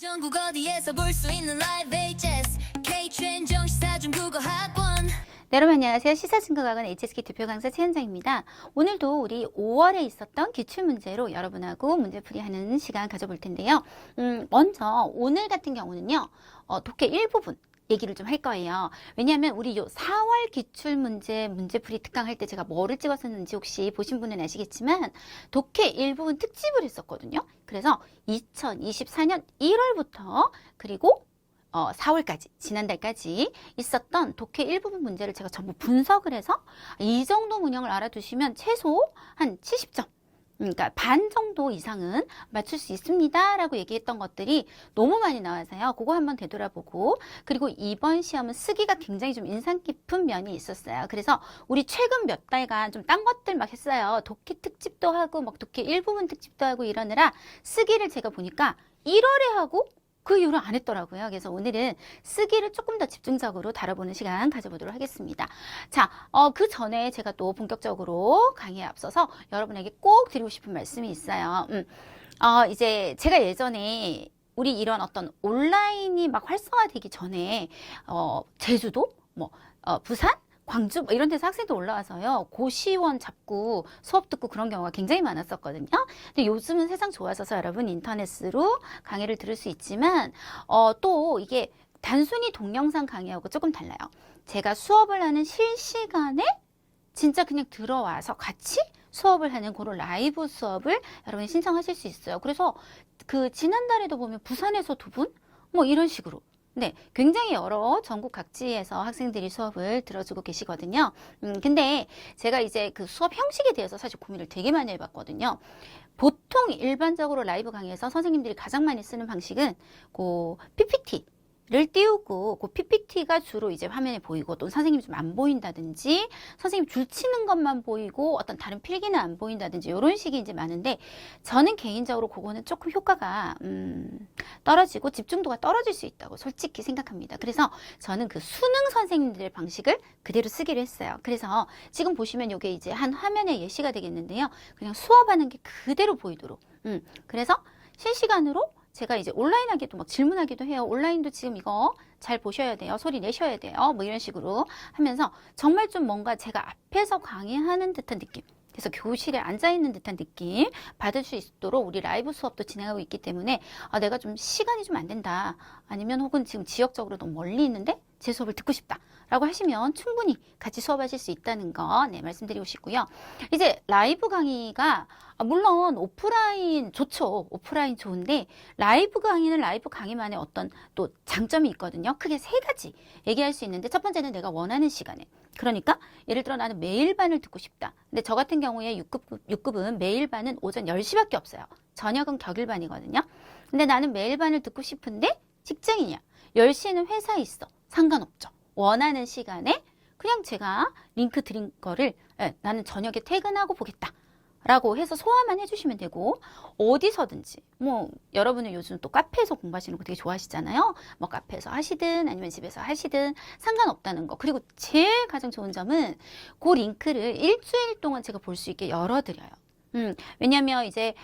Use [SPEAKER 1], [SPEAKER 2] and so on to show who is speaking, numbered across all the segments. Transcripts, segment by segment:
[SPEAKER 1] 전국 어디에서 볼 수 있는 라이브 HS K-최은정 시사중 국어학원.
[SPEAKER 2] 네, 여러분 안녕하세요. 시사증거학원 HSK 대표 강사 최은정입니다. 오늘도 우리 5월에 있었던 기출문제로 여러분하고 문제풀이하는 시간 가져볼 텐데요. 먼저 오늘 같은 경우는요. 독해 일부분 얘기를 좀 할 거예요. 왜냐하면 우리 요 4월 기출문제풀이 특강할 때 제가 뭐를 찍었었는지 혹시 보신 분은 아시겠지만 독해 일부분 특집을 했었거든요. 그래서 2024년 1월부터 그리고 4월까지, 지난달까지 있었던 독해 일부분 문제를 제가 전부 분석을 해서 이 정도 문형을 알아두시면 최소 한 70점, 그러니까 반 정도 이상은 맞출 수 있습니다 라고 얘기했던 것들이 너무 많이 나와서요. 그거 한번 되돌아보고, 그리고 이번 시험은 쓰기가 굉장히 좀 인상 깊은 면이 있었어요. 그래서 우리 최근 몇 달간 좀 딴 것들 막 했어요. 독해 특집도 하고 막 독해 일부분 특집도 하고 이러느라 쓰기를 제가 보니까 1월에 하고 그 이후로 안 했더라고요. 그래서 오늘은 쓰기를 조금 더 집중적으로 다뤄보는 시간 가져보도록 하겠습니다. 자, 그 전에 제가 또 본격적으로 강의에 앞서서 여러분에게 꼭 드리고 싶은 말씀이 있어요. 이제 제가 예전에 우리 이런 어떤 온라인이 막 활성화되기 전에 제주도, 부산, 광주 이런 데서 학생들 올라와서요. 고시원 잡고 수업 듣고 그런 경우가 굉장히 많았었거든요. 근데 요즘은 세상 좋아져서 여러분 인터넷으로 강의를 들을 수 있지만 또 이게 단순히 동영상 강의하고 조금 달라요. 제가 수업을 하는 실시간에 진짜 그냥 들어와서 같이 수업을 하는 그런 라이브 수업을 여러분이 신청하실 수 있어요. 그래서 그 지난달에도 보면 부산에서 2분 이런 식으로 네, 굉장히 여러 전국 각지에서 학생들이 수업을 들어주고 계시거든요. 근데 제가 이제 그 수업 형식에 대해서 사실 고민을 되게 많이 해봤거든요. 보통 일반적으로 라이브 강의에서 선생님들이 가장 많이 쓰는 방식은 그 PPT를 띄우고 그 PPT가 주로 이제 화면에 보이고 또 선생님이 좀 안 보인다든지 선생님 줄 치는 것만 보이고 어떤 다른 필기는 안 보인다든지 이런 식이 이제 많은데 저는 개인적으로 그거는 조금 효과가 떨어지고 집중도가 떨어질 수 있다고 솔직히 생각합니다. 그래서 저는 그 수능 선생님들의 방식을 그대로 쓰기로 했어요. 그래서 지금 보시면 이게 이제 한 화면의 예시가 되겠는데요. 그냥 수업하는 게 그대로 보이도록. 그래서 실시간으로 제가 이제 온라인 하기도 막 질문하기도 해요. 온라인도 지금 이거 잘 보셔야 돼요. 소리 내셔야 돼요. 이런 식으로 하면서 정말 좀 뭔가 제가 앞에서 강의하는 듯한 느낌. 그래서 교실에 앉아있는 듯한 느낌 받을 수 있도록 우리 라이브 수업도 진행하고 있기 때문에 내가 좀 시간이 좀 안 된다. 아니면 혹은 지금 지역적으로 너무 멀리 있는데 제 수업을 듣고 싶다. 라고 하시면 충분히 같이 수업하실 수 있다는 거 말씀드리고 싶고요. 이제 라이브 강의가 물론 오프라인 좋죠. 오프라인 좋은데 라이브 강의는 라이브 강의만의 어떤 또 장점이 있거든요. 크게 3가지 얘기할 수 있는데 첫 번째는 내가 원하는 시간에 그러니까 예를 들어 나는 매일 반을 듣고 싶다. 근데 저 같은 경우에 6급은 매일 반은 오전 10시밖에 없어요. 저녁은 격일반이거든요. 근데 나는 매일 반을 듣고 싶은데 직장인이야. 10시에는 회사에 있어. 상관없죠. 원하는 시간에 그냥 제가 링크 드린 거를 나는 저녁에 퇴근하고 보겠다. 라고 해서 소화만 해주시면 되고 어디서든지 여러분은 요즘 또 카페에서 공부하시는 거 되게 좋아하시잖아요. 카페에서 하시든 아니면 집에서 하시든 상관없다는 거. 그리고 제일 가장 좋은 점은 그 링크를 일주일 동안 제가 볼 수 있게 열어드려요. 왜냐면 이제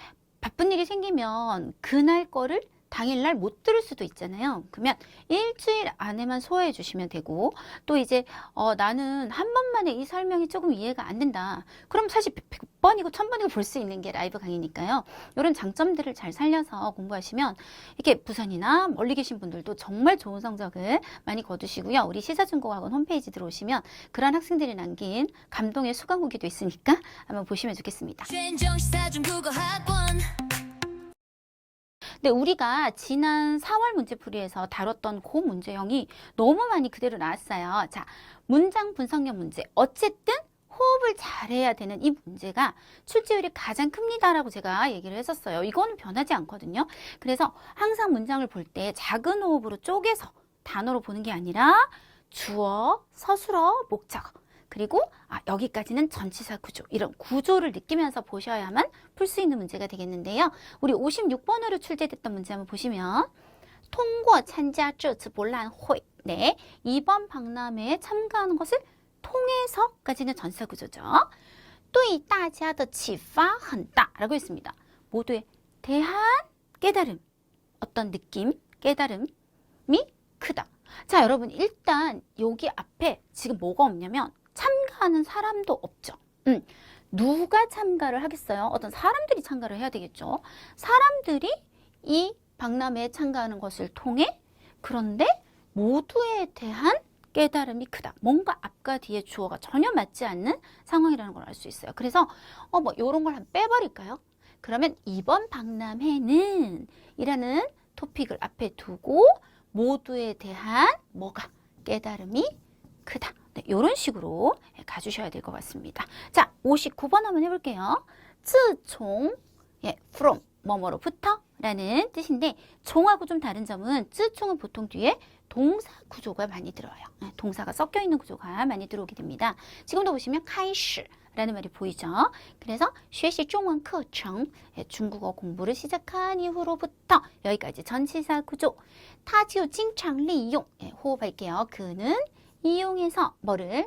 [SPEAKER 2] 바쁜 일이 생기면 그날 거를 당일날 못 들을 수도 있잖아요. 그러면 일주일 안에만 소화해 주시면 되고 또 이제 나는 한 번만에 이 설명이 조금 이해가 안 된다. 그럼 사실 100번이고 1000번이고 볼 수 있는 게 라이브 강의니까요. 이런 장점들을 잘 살려서 공부하시면 이렇게 부산이나 멀리 계신 분들도 정말 좋은 성적을 많이 거두시고요. 우리 시사중고학원 홈페이지 들어오시면 그런 학생들이 남긴 감동의 수강 후기도 있으니까 한번 보시면 좋겠습니다.
[SPEAKER 1] 최은정 시사중 국어학원.
[SPEAKER 2] 근데 우리가 지난 4월 문제풀이에서 다뤘던 그 문제형이 너무 많이 그대로 나왔어요. 자, 문장 분석력 문제. 어쨌든 호흡을 잘해야 되는 이 문제가 출제율이 가장 큽니다라고 제가 얘기를 했었어요. 이거는 변하지 않거든요. 그래서 항상 문장을 볼 때 작은 호흡으로 쪼개서 단어로 보는 게 아니라 주어, 서술어, 목적어. 그리고 여기까지는 전치사 구조, 이런 구조를 느끼면서 보셔야만 풀 수 있는 문제가 되겠는데요. 우리 56번으로 출제됐던 문제 한번 보시면 통과 참가这次博览会 네, 이번 박람회에 참가하는 것을 통해서까지는 전치사 구조죠. 对大家的启发很大라고 했습니다. 모두에 대한 깨달음, 어떤 느낌, 깨달음이 크다. 자, 여러분 일단 여기 앞에 지금 뭐가 없냐면 참가하는 사람도 없죠. 누가 참가를 하겠어요? 어떤 사람들이 참가를 해야 되겠죠. 사람들이 이 박람회에 참가하는 것을 통해 그런데 모두에 대한 깨달음이 크다. 뭔가 앞과 뒤에 주어가 전혀 맞지 않는 상황이라는 걸 알 수 있어요. 그래서 뭐 이런 걸 한번 빼버릴까요? 그러면 이번 박람회는 이라는 토픽을 앞에 두고 모두에 대한 뭐가 깨달음이 크다. 네, 이런 식으로 가주셔야 될 것 같습니다. 자, 59번 한번 해볼게요. 自从 from 뭐뭐로부터 라는 뜻인데 종하고 좀 다른 점은 自从은 보통 뒤에 동사 구조가 많이 들어요. 동사가 섞여 있는 구조가 많이 들어오게 됩니다. 지금도 보시면 开始 라는 말이 보이죠. 그래서 学习中文课程 중국어 공부를 시작한 이후로부터 여기까지 전치사 구조. 他就经常利用 호흡할게요. 그는 이용해서 뭐를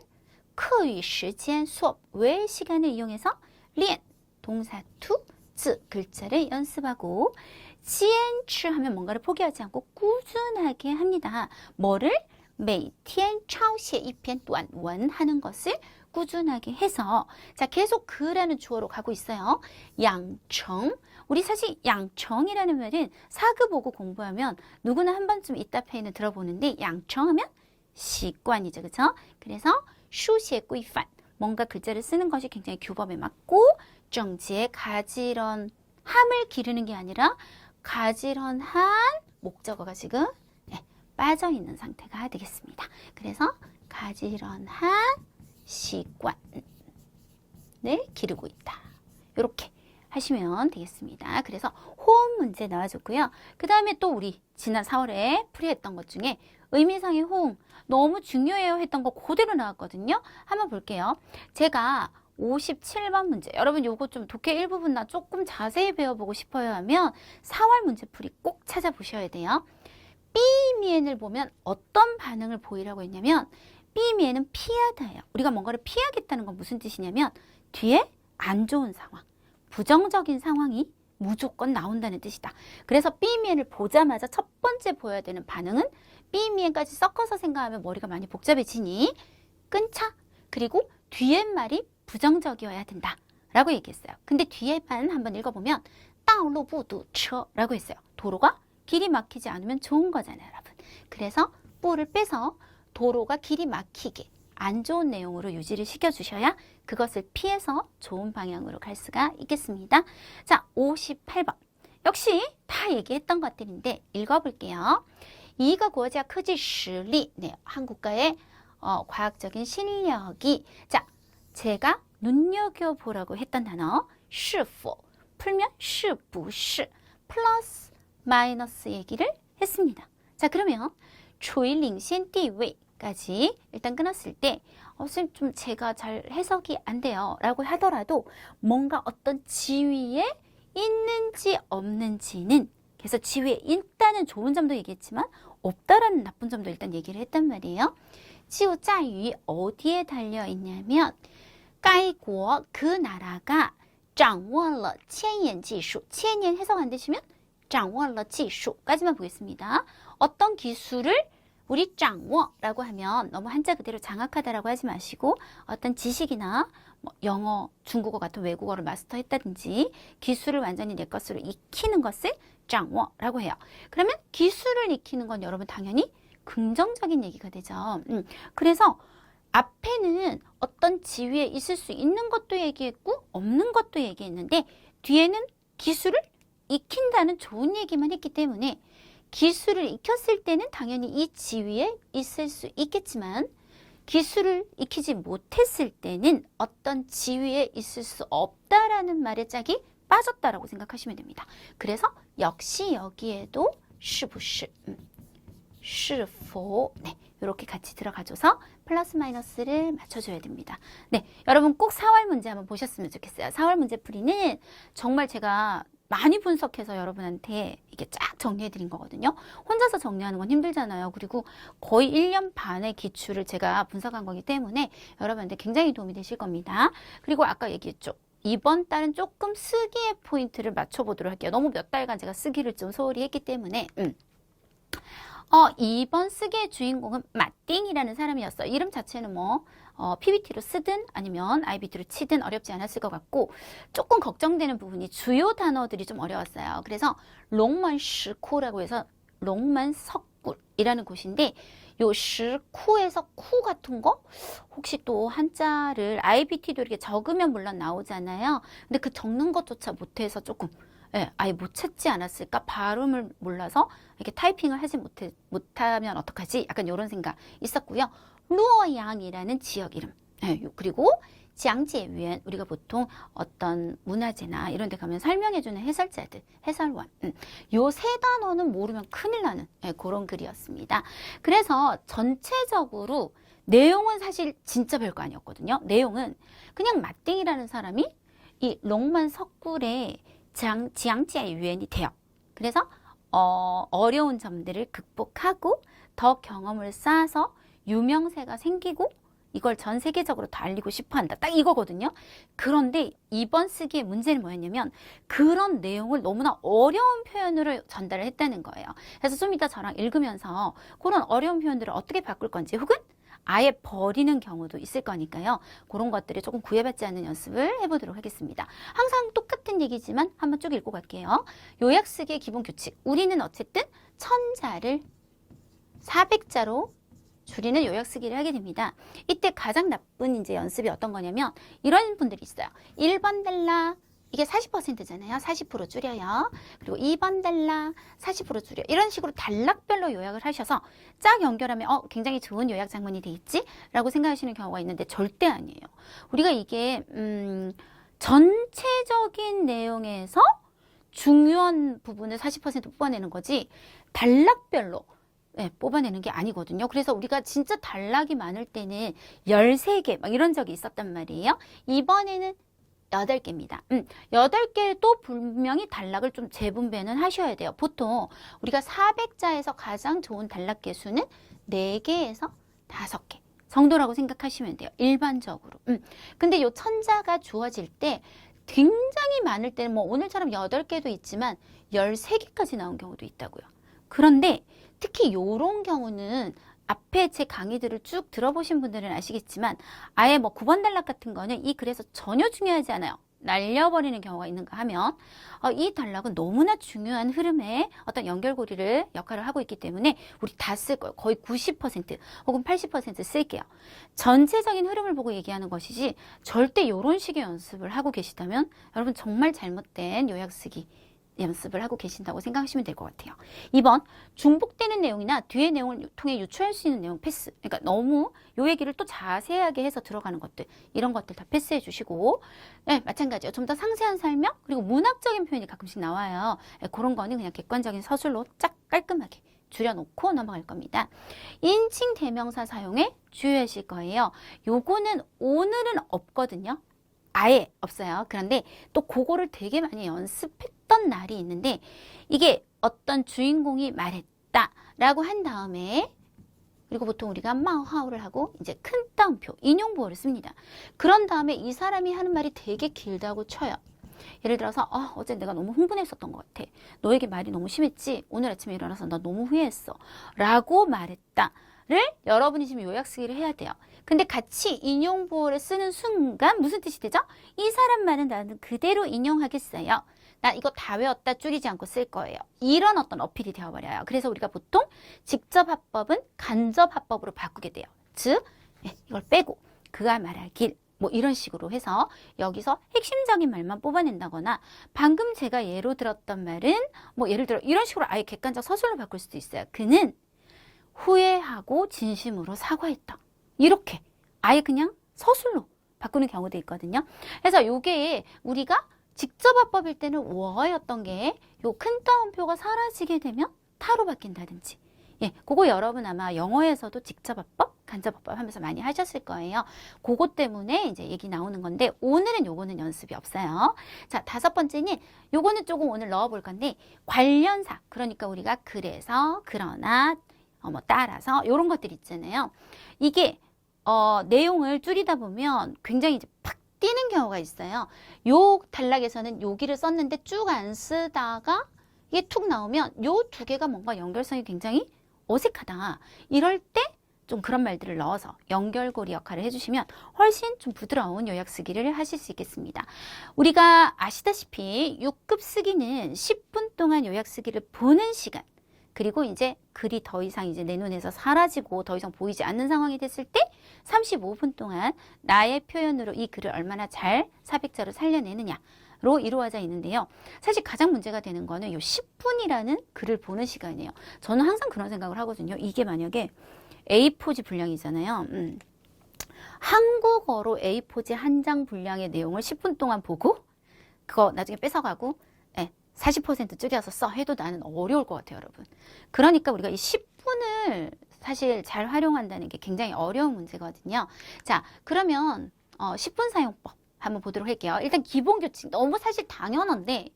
[SPEAKER 2] 课余时间 수업 외 시간을 이용해서 练 동사 to 字 글자를 연습하고 坚持 하면 뭔가를 포기하지 않고 꾸준하게 합니다. 뭐를 每天抄写一篇短文 하는 것을 꾸준하게 해서 자 계속 그라는 주어로 가고 있어요. 양청 우리 사실 양청이라는 말은 사극보고 공부하면 누구나 한 번쯤 이따 페이는 들어보는데 양청하면习惯이죠. 그렇죠? 그래서 书写规范 뭔가 글자를 쓰는 것이 굉장히 규범에 맞고 정지에 가지런함을 기르는 게 아니라 가지런한 목적어가 지금 빠져 있는 상태가 되겠습니다. 그래서 가지런한习惯을 기르고 있다. 이렇게 하시면 되겠습니다. 그래서 호응 문제 나와줬고요. 그 다음에 또 우리 지난 4월에 풀이했던 것 중에 의미상의 호응 너무 중요해요 했던 거 그대로 나왔거든요. 한번 볼게요. 제가 57번 문제 여러분 요거 좀 독해 일부분 나 조금 자세히 배워보고 싶어요 하면 4월 문제풀이 꼭 찾아보셔야 돼요. 삐미엔을 보면 어떤 반응을 보이라고 했냐면 삐미엔은 피하다예요. 우리가 뭔가를 피하겠다는 건 무슨 뜻이냐면 뒤에 안 좋은 상황, 부정적인 상황이 무조건 나온다는 뜻이다. 그래서 삐미엔을 보자마자 첫 번째 보여야 되는 반응은 삐미엔까지 섞어서 생각하면 머리가 많이 복잡해지니 끊자. 그리고 뒤에 말이 부정적이어야 된다 라고 얘기했어요. 근데 뒤에만 한번 읽어보면 道路不堵车 라고 했어요. 도로가 길이 막히지 않으면 좋은 거잖아요, 여러분. 그래서 뿌를 빼서 도로가 길이 막히게 안 좋은 내용으로 유지를 시켜주셔야 그것을 피해서 좋은 방향으로 갈 수가 있겠습니다. 자, 58번. 역시 다 얘기했던 것들인데 읽어볼게요. 이거 고자 크지 실리. 네, 한국가의 과학적인 실력이. 자, 제가 눈여겨보라고 했던 단어 是否 풀면 是不是 플러스 마이너스 얘기를 했습니다. 자, 그러면 处于领先地位까지 일단 끊었을 때 선생님 좀 제가 잘 해석이 안 돼요 라고 하더라도 뭔가 어떤 지위에 있는지 없는지는 그래서 지위에 있다는 좋은 점도 얘기했지만 없다라는 나쁜 점도 일단 얘기를 했단 말이에요. 就在于 어디에 달려 있냐면 该国 그 나라가 掌握了千年技术 千年해석 안 되시면 掌握了技术까지만 보겠습니다. 어떤 기술을 우리 장워라고 하면 너무 한자 그대로 장악하다라고 하지 마시고 어떤 지식이나 뭐 영어, 중국어 같은 외국어를 마스터했다든지 기술을 완전히 내 것으로 익히는 것을 장워라고 해요. 그러면 기술을 익히는 건 여러분 당연히 긍정적인 얘기가 되죠. 그래서 앞에는 어떤 지위에 있을 수 있는 것도 얘기했고 없는 것도 얘기했는데 뒤에는 기술을 익힌다는 좋은 얘기만 했기 때문에 기술을 익혔을 때는 당연히 이 지위에 있을 수 있겠지만 기술을 익히지 못했을 때는 어떤 지위에 있을 수 없다라는 말의 짝이 빠졌다라고 생각하시면 됩니다. 그래서 역시 여기에도 是不是是否네, 이렇게 같이 들어가줘서 플러스 마이너스를 맞춰줘야 됩니다. 네, 여러분 꼭 4월 문제 한번 보셨으면 좋겠어요. 4월 문제풀이는 정말 제가 많이 분석해서 여러분한테 이게 쫙 정리해드린 거거든요. 혼자서 정리하는 건 힘들잖아요. 그리고 거의 1년 반의 기출을 제가 분석한 거기 때문에 여러분한테 굉장히 도움이 되실 겁니다. 그리고 아까 얘기했죠. 이번 달은 조금 쓰기의 포인트를 맞춰보도록 할게요. 너무 몇 달간 제가 쓰기를 좀 소홀히 했기 때문에 이번 쓰기의 주인공은 마띵이라는 사람이었어요. 이름 자체는 뭐 PPT로 쓰든 아니면 IBT로 치든 어렵지 않았을 것 같고 조금 걱정되는 부분이 주요 단어들이 좀 어려웠어요. 그래서 롱만 시쿠라고 해서 롱만 석굴이라는 곳인데 요 시쿠에서 쿠 같은 거 혹시 또 한자를 IBT도 이렇게 적으면 물론 나오잖아요. 근데 그 적는 것조차 못해서 조금 아예 못 찾지 않았을까? 발음을 몰라서 이렇게 타이핑을 하지 못하면 어떡하지? 약간 이런 생각 있었고요. 루어양이라는 지역 이름. 그리고 지앙제위엔 우리가 보통 어떤 문화재나 이런 데 가면 설명해주는 해설자들, 해설원. 요 세 단어는 모르면 큰일 나는 그런 글이었습니다. 그래서 전체적으로 내용은 사실 진짜 별거 아니었거든요. 내용은 그냥 마띵이라는 사람이 이 롱만 석굴에 지앙지의 유엔이 돼요. 그래서 어려운 점들을 극복하고 더 경험을 쌓아서 유명세가 생기고 이걸 전 세계적으로 다 알리고 싶어 한다. 딱 이거거든요. 그런데 이번 쓰기의 문제는 뭐였냐면 그런 내용을 너무나 어려운 표현으로 전달을 했다는 거예요. 그래서 좀 이따 저랑 읽으면서 그런 어려운 표현들을 어떻게 바꿀 건지 혹은 아예 버리는 경우도 있을 거니까요. 그런 것들이 조금 구애받지 않는 연습을 해보도록 하겠습니다. 항상 똑같은 얘기지만 한번 쭉 읽고 갈게요. 요약 쓰기의 기본 규칙. 우리는 어쨌든 1000자를 400자로 줄이는 요약 쓰기를 하게 됩니다. 이때 가장 나쁜 이제 연습이 어떤 거냐면 이런 분들이 있어요. 1번 달라. 이게 40%잖아요. 40% 줄여요. 그리고 2번 달라 40% 줄여. 이런 식으로 단락별로 요약을 하셔서 쫙 연결하면 굉장히 좋은 요약 장문이 되겠지? 라고 생각하시는 경우가 있는데 절대 아니에요. 우리가 이게 전체적인 내용에서 중요한 부분을 40% 뽑아내는 거지 단락별로 뽑아내는 게 아니거든요. 그래서 우리가 진짜 단락이 많을 때는 13개 막 이런 적이 있었단 말이에요. 이번에는 8개입니다. 8개도 분명히 단락을 좀 재분배는 하셔야 돼요. 보통 우리가 400자에서 가장 좋은 단락 개수는 4개에서 5개 정도라고 생각하시면 돼요. 일반적으로. 근데 요 1000자가 주어질 때 굉장히 많을 때는 뭐 오늘처럼 8개도 있지만 13개까지 나온 경우도 있다고요. 그런데 특히 요런 경우는 앞에 제 강의들을 쭉 들어보신 분들은 아시겠지만 아예 뭐 9번 단락 같은 거는 이 글에서 전혀 중요하지 않아요. 날려버리는 경우가 있는가 하면 이 단락은 너무나 중요한 흐름의 어떤 연결고리를 역할을 하고 있기 때문에 우리 다 쓸 거예요. 거의 90% 혹은 80% 쓸게요. 전체적인 흐름을 보고 얘기하는 것이지 절대 이런 식의 연습을 하고 계시다면 여러분 정말 잘못된 요약 쓰기 연습을 하고 계신다고 생각하시면 될 것 같아요. 2번, 중복되는 내용이나 뒤의 내용을 통해 유추할 수 있는 내용 패스. 그러니까 너무 요 얘기를 또 자세하게 해서 들어가는 것들, 이런 것들 다 패스해 주시고, 마찬가지예요. 좀 더 상세한 설명, 그리고 문학적인 표현이 가끔씩 나와요. 그런 거는 그냥 객관적인 서술로 쫙 깔끔하게 줄여놓고 넘어갈 겁니다. 인칭 대명사 사용에 주의하실 거예요. 요거는 오늘은 없거든요. 아예 없어요. 그런데 또 그거를 되게 많이 연습했던 날이 있는데 이게 어떤 주인공이 말했다 라고 한 다음에 그리고 보통 우리가 마하우를 하고 이제 큰 따옴표, 인용보호를 씁니다. 그런 다음에 이 사람이 하는 말이 되게 길다고 쳐요. 예를 들어서 어제 내가 너무 흥분했었던 것 같아. 너에게 말이 너무 심했지? 오늘 아침에 일어나서 나 너무 후회했어. 라고 말했다. 를 여러분이 지금 요약 쓰기를 해야 돼요. 근데 같이 인용보호를 쓰는 순간 무슨 뜻이 되죠? 이 사람 말은 나는 그대로 인용하겠어요. 나 이거 다 외웠다 줄이지 않고 쓸 거예요. 이런 어떤 어필이 되어버려요. 그래서 우리가 보통 직접 화법은 간접 화법으로 바꾸게 돼요. 즉 이걸 빼고 그가 말하길 뭐 이런 식으로 해서 여기서 핵심적인 말만 뽑아낸다거나 방금 제가 예로 들었던 말은 뭐 예를 들어 이런 식으로 아예 객관적 서술로 바꿀 수도 있어요. 그는 후회하고 진심으로 사과했다. 이렇게 아예 그냥 서술로 바꾸는 경우도 있거든요. 그래서 요게 우리가 직접 화법일 때는 워였던 게 요 큰 따옴표가 사라지게 되면 타로 바뀐다든지 그거 여러분 아마 영어에서도 직접 화법, 간접 화법 하면서 많이 하셨을 거예요. 그것 때문에 이제 얘기 나오는 건데 오늘은 요거는 연습이 없어요. 자, 5번째는 요거는 조금 오늘 넣어볼 건데 관련사, 그러니까 우리가 그래서, 그러나, 뭐 따라서 요런 것들 있잖아요. 이게 내용을 줄이다 보면 굉장히 이제 팍 띄는 경우가 있어요. 요 단락에서는 여기를 썼는데 쭉 안 쓰다가 이게 툭 나오면 요 두 개가 뭔가 연결성이 굉장히 어색하다. 이럴 때 좀 그런 말들을 넣어서 연결고리 역할을 해주시면 훨씬 좀 부드러운 요약 쓰기를 하실 수 있겠습니다. 우리가 아시다시피 6급 쓰기는 10분 동안 요약 쓰기를 보는 시간, 그리고 이제 글이 더 이상 이제 내 눈에서 사라지고 더 이상 보이지 않는 상황이 됐을 때 35분 동안 나의 표현으로 이 글을 얼마나 잘 사백자로 살려내느냐로 이루어져 있는데요. 사실 가장 문제가 되는 거는 이 10분이라는 글을 보는 시간이에요. 저는 항상 그런 생각을 하거든요. 이게 만약에 A4지 분량이잖아요. 한국어로 A4지 한 장 분량의 내용을 10분 동안 보고 그거 나중에 뺏어가고 40% 줄여서 써 해도 나는 어려울 것 같아요, 여러분. 그러니까 우리가 이 10분을 사실 잘 활용한다는 게 굉장히 어려운 문제거든요. 자, 그러면 10분 사용법 한번 보도록 할게요. 일단 기본 규칙 너무 사실 당연한데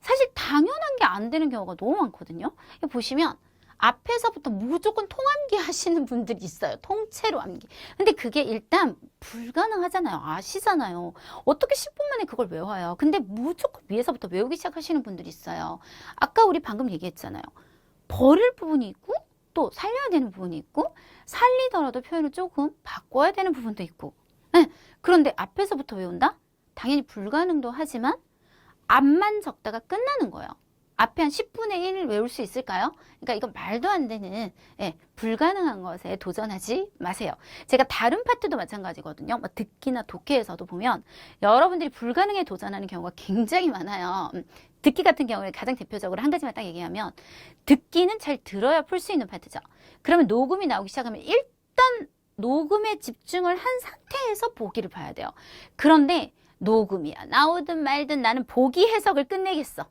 [SPEAKER 2] 사실 당연한 게 안 되는 경우가 너무 많거든요. 보시면 앞에서부터 무조건 통암기 하시는 분들이 있어요. 통째로 암기. 근데 그게 일단 불가능하잖아요. 아시잖아요. 어떻게 10분 만에 그걸 외워요. 근데 무조건 위에서부터 외우기 시작하시는 분들이 있어요. 아까 우리 방금 얘기했잖아요. 버릴 부분이 있고 또 살려야 되는 부분이 있고 살리더라도 표현을 조금 바꿔야 되는 부분도 있고. 그런데 앞에서부터 외운다? 당연히 불가능도 하지만 앞만 적다가 끝나는 거예요. 앞에 한 10분의 1을 외울 수 있을까요? 그러니까 이건 말도 안 되는 불가능한 것에 도전하지 마세요. 제가 다른 파트도 마찬가지거든요. 뭐 듣기나 독해에서도 보면 여러분들이 불가능에 도전하는 경우가 굉장히 많아요. 듣기 같은 경우에 가장 대표적으로 한 가지만 딱 얘기하면 듣기는 잘 들어야 풀 수 있는 파트죠. 그러면 녹음이 나오기 시작하면 일단 녹음에 집중을 한 상태에서 보기를 봐야 돼요. 그런데 녹음이야 나오든 말든 나는 보기 해석을 끝내겠어.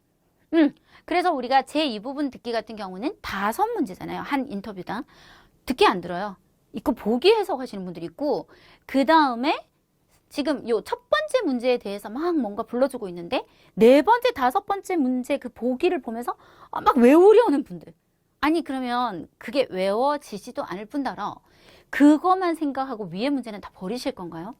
[SPEAKER 2] 그래서 우리가 제2부분 듣기 같은 경우는 5문제잖아요. 한 인터뷰당. 듣기 안 들어요. 이거 보기 해석하시는 분들이 있고 그 다음에 지금 요 첫 번째 문제에 대해서 막 뭔가 불러주고 있는데 4번째, 5번째 문제 그 보기를 보면서 막 외우려는 분들. 아니 그러면 그게 외워지지도 않을 뿐더러 그것만 생각하고 위에 문제는 다 버리실 건가요?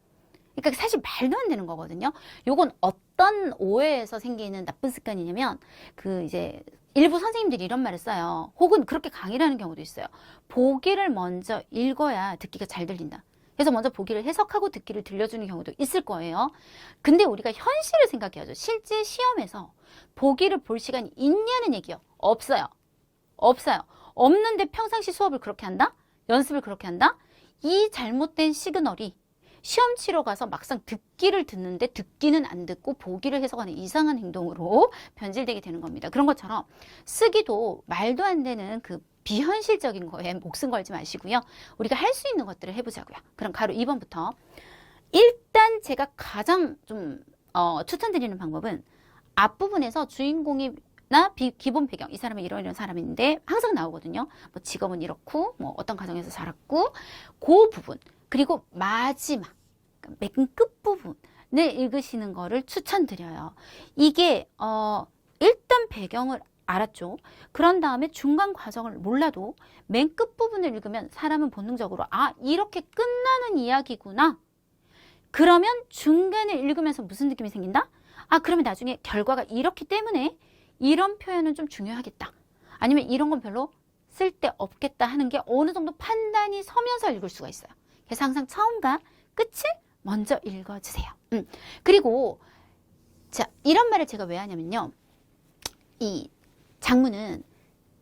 [SPEAKER 2] 그러니까 사실 말도 안 되는 거거든요. 요건 어떤 오해에서 생기는 나쁜 습관이냐면 그 이제 일부 선생님들이 이런 말을 써요. 혹은 그렇게 강의를 하는 경우도 있어요. 보기를 먼저 읽어야 듣기가 잘 들린다. 그래서 먼저 보기를 해석하고 듣기를 들려주는 경우도 있을 거예요. 근데 우리가 현실을 생각해야죠. 실제 시험에서 보기를 볼 시간이 있냐는 얘기요. 없어요. 없어요. 없는데 평상시 수업을 그렇게 한다? 연습을 그렇게 한다? 이 잘못된 시그널이 시험 치러 가서 막상 듣기를 듣는데 듣기는 안 듣고 보기를 해석하는 이상한 행동으로 변질되게 되는 겁니다. 그런 것처럼 쓰기도 말도 안 되는 그 비현실적인 거에 목숨 걸지 마시고요. 우리가 할 수 있는 것들을 해보자고요. 그럼 가로 2번부터 일단 제가 가장 좀 추천드리는 방법은 앞부분에서 주인공이 기본 배경, 이 사람은 이런 사람인데 항상 나오거든요. 뭐 직업은 이렇고 뭐 어떤 가정에서 살았고 그 부분 그리고 마지막 맨 끝부분을 읽으시는 거를 추천드려요. 이게 일단 배경을 알았죠. 그런 다음에 중간 과정을 몰라도 맨 끝부분을 읽으면 사람은 본능적으로 이렇게 끝나는 이야기구나. 그러면 중간에 읽으면서 무슨 느낌이 생긴다? 그러면 나중에 결과가 이렇기 때문에 이런 표현은 좀 중요하겠다. 아니면 이런 건 별로 쓸데없겠다 하는 게 어느 정도 판단이 서면서 읽을 수가 있어요. 그래서 항상 처음과 끝을 먼저 읽어주세요. 그리고 자 이런 말을 제가 왜 하냐면요. 이 장문은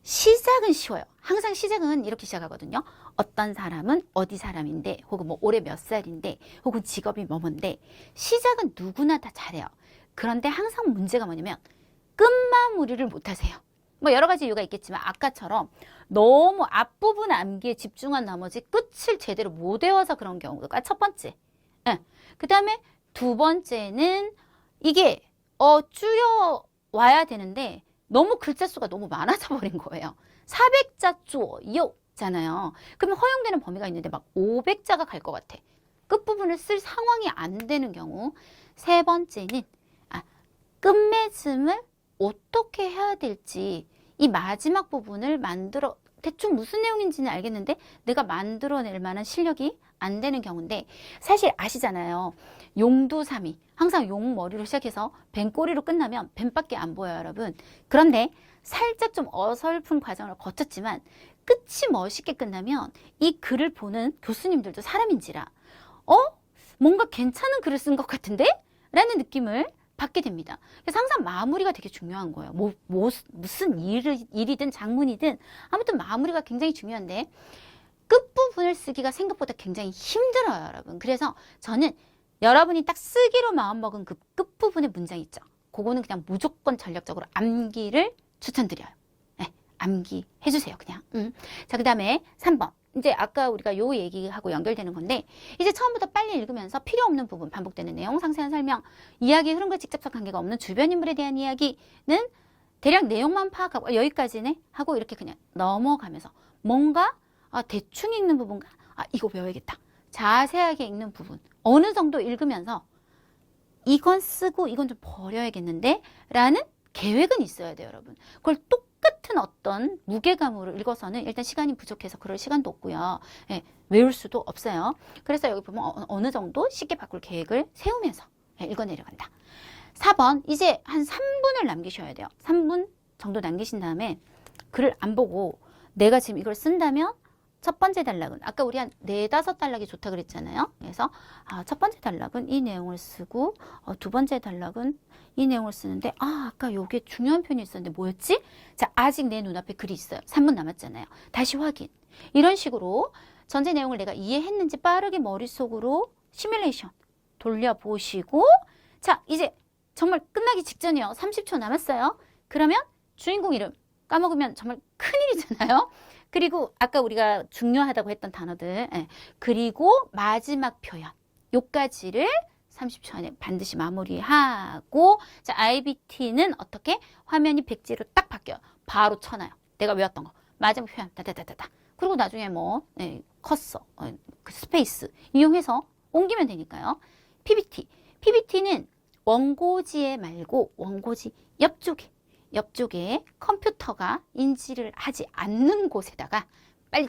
[SPEAKER 2] 시작은 쉬워요. 항상 시작은 이렇게 시작하거든요. 어떤 사람은 어디 사람인데 혹은 뭐 올해 몇 살인데 혹은 직업이 뭐뭔데 시작은 누구나 다 잘해요. 그런데 항상 문제가 뭐냐면 끝마무리를 못하세요. 뭐 여러 가지 이유가 있겠지만 아까처럼 너무 앞부분 암기에 집중한 나머지 끝을 제대로 못 외워서 그런 경우가 첫 번째. 그 다음에 두 번째는 이게 줄여 와야 되는데 너무 글자 수가 너무 많아져 버린 거예요. 400자 쪼요잖아요. 그러면 허용되는 범위가 있는데 막 500자가 갈 것 같아. 끝부분을 쓸 상황이 안 되는 경우. 세 번째는 끝맺음을 어떻게 해야 될지 이 마지막 부분을 대충 무슨 내용인지는 알겠는데 내가 만들어낼 만한 실력이 안 되는 경우인데 사실 아시잖아요. 용두사미 항상 용머리로 시작해서 뱀꼬리로 끝나면 뱀밖에 안 보여요, 여러분. 그런데 살짝 좀 어설픈 과정을 거쳤지만 끝이 멋있게 끝나면 이 글을 보는 교수님들도 사람인지라 뭔가 괜찮은 글을 쓴 것 같은데? 라는 느낌을 받게 됩니다. 그래서 항상 마무리가 되게 중요한 거예요. 무슨 일이든 장문이든 아무튼 마무리가 굉장히 중요한데 끝부분을 쓰기가 생각보다 굉장히 힘들어요, 여러분. 그래서 저는 여러분이 딱 쓰기로 마음먹은 그 끝부분의 문장 있죠. 그거는 그냥 무조건 전략적으로 암기를 추천드려요. 네, 암기 해주세요, 그냥. 자, 그 다음에 3번. 이제 아까 우리가 요 얘기하고 연결되는 건데 이제 처음부터 빨리 읽으면서 필요 없는 부분, 반복되는 내용, 상세한 설명, 이야기 흐름과 직접적 관계가 없는 주변 인물에 대한 이야기는 대략 내용만 파악하고 여기까지네 하고 이렇게 그냥 넘어가면서 뭔가 대충 읽는 부분과 이거 배워야겠다. 자세하게 읽는 부분 어느 정도 읽으면서 이건 쓰고 이건 좀 버려야겠는데 라는 계획은 있어야 돼요, 여러분. 그걸 똑같은 어떤 무게감으로 읽어서는 일단 시간이 부족해서 그럴 시간도 없고요. 예, 외울 수도 없어요. 그래서 여기 보면 어느 정도 쉽게 바꿀 계획을 세우면서 읽어 내려간다. 4번, 이제 한 3분을 남기셔야 돼요. 3분 정도 남기신 다음에 글을 안 보고 내가 지금 이걸 쓴다면 첫 번째 단락은 아까 우리 한 4-5단락이 좋다 그랬잖아요. 그래서 첫 번째 단락은 이 내용을 쓰고 두 번째 단락은 이 내용을 쓰는데 아까 요게 중요한 표현이 있었는데 뭐였지? 자, 아직 내 눈앞에 글이 있어요. 3분 남았잖아요. 다시 확인. 이런 식으로 전체 내용을 내가 이해했는지 빠르게 머릿속으로 시뮬레이션 돌려보시고 자, 이제 정말 끝나기 직전이에요. 30초 남았어요. 그러면 주인공 이름 까먹으면 정말 큰일이잖아요. 그리고 아까 우리가 중요하다고 했던 단어들 그리고 마지막 표현 요까지를 30초 안에 반드시 마무리하고 자 IBT는 어떻게? 화면이 백지로 딱 바뀌어요. 바로 쳐놔요. 내가 외웠던 거 마지막 표현 다다다다다 그리고 나중에 뭐 커서 그 스페이스 이용해서 옮기면 되니까요. PPT는 원고지에 말고 원고지 옆쪽에 컴퓨터가 인지를 하지 않는 곳에다가 빨리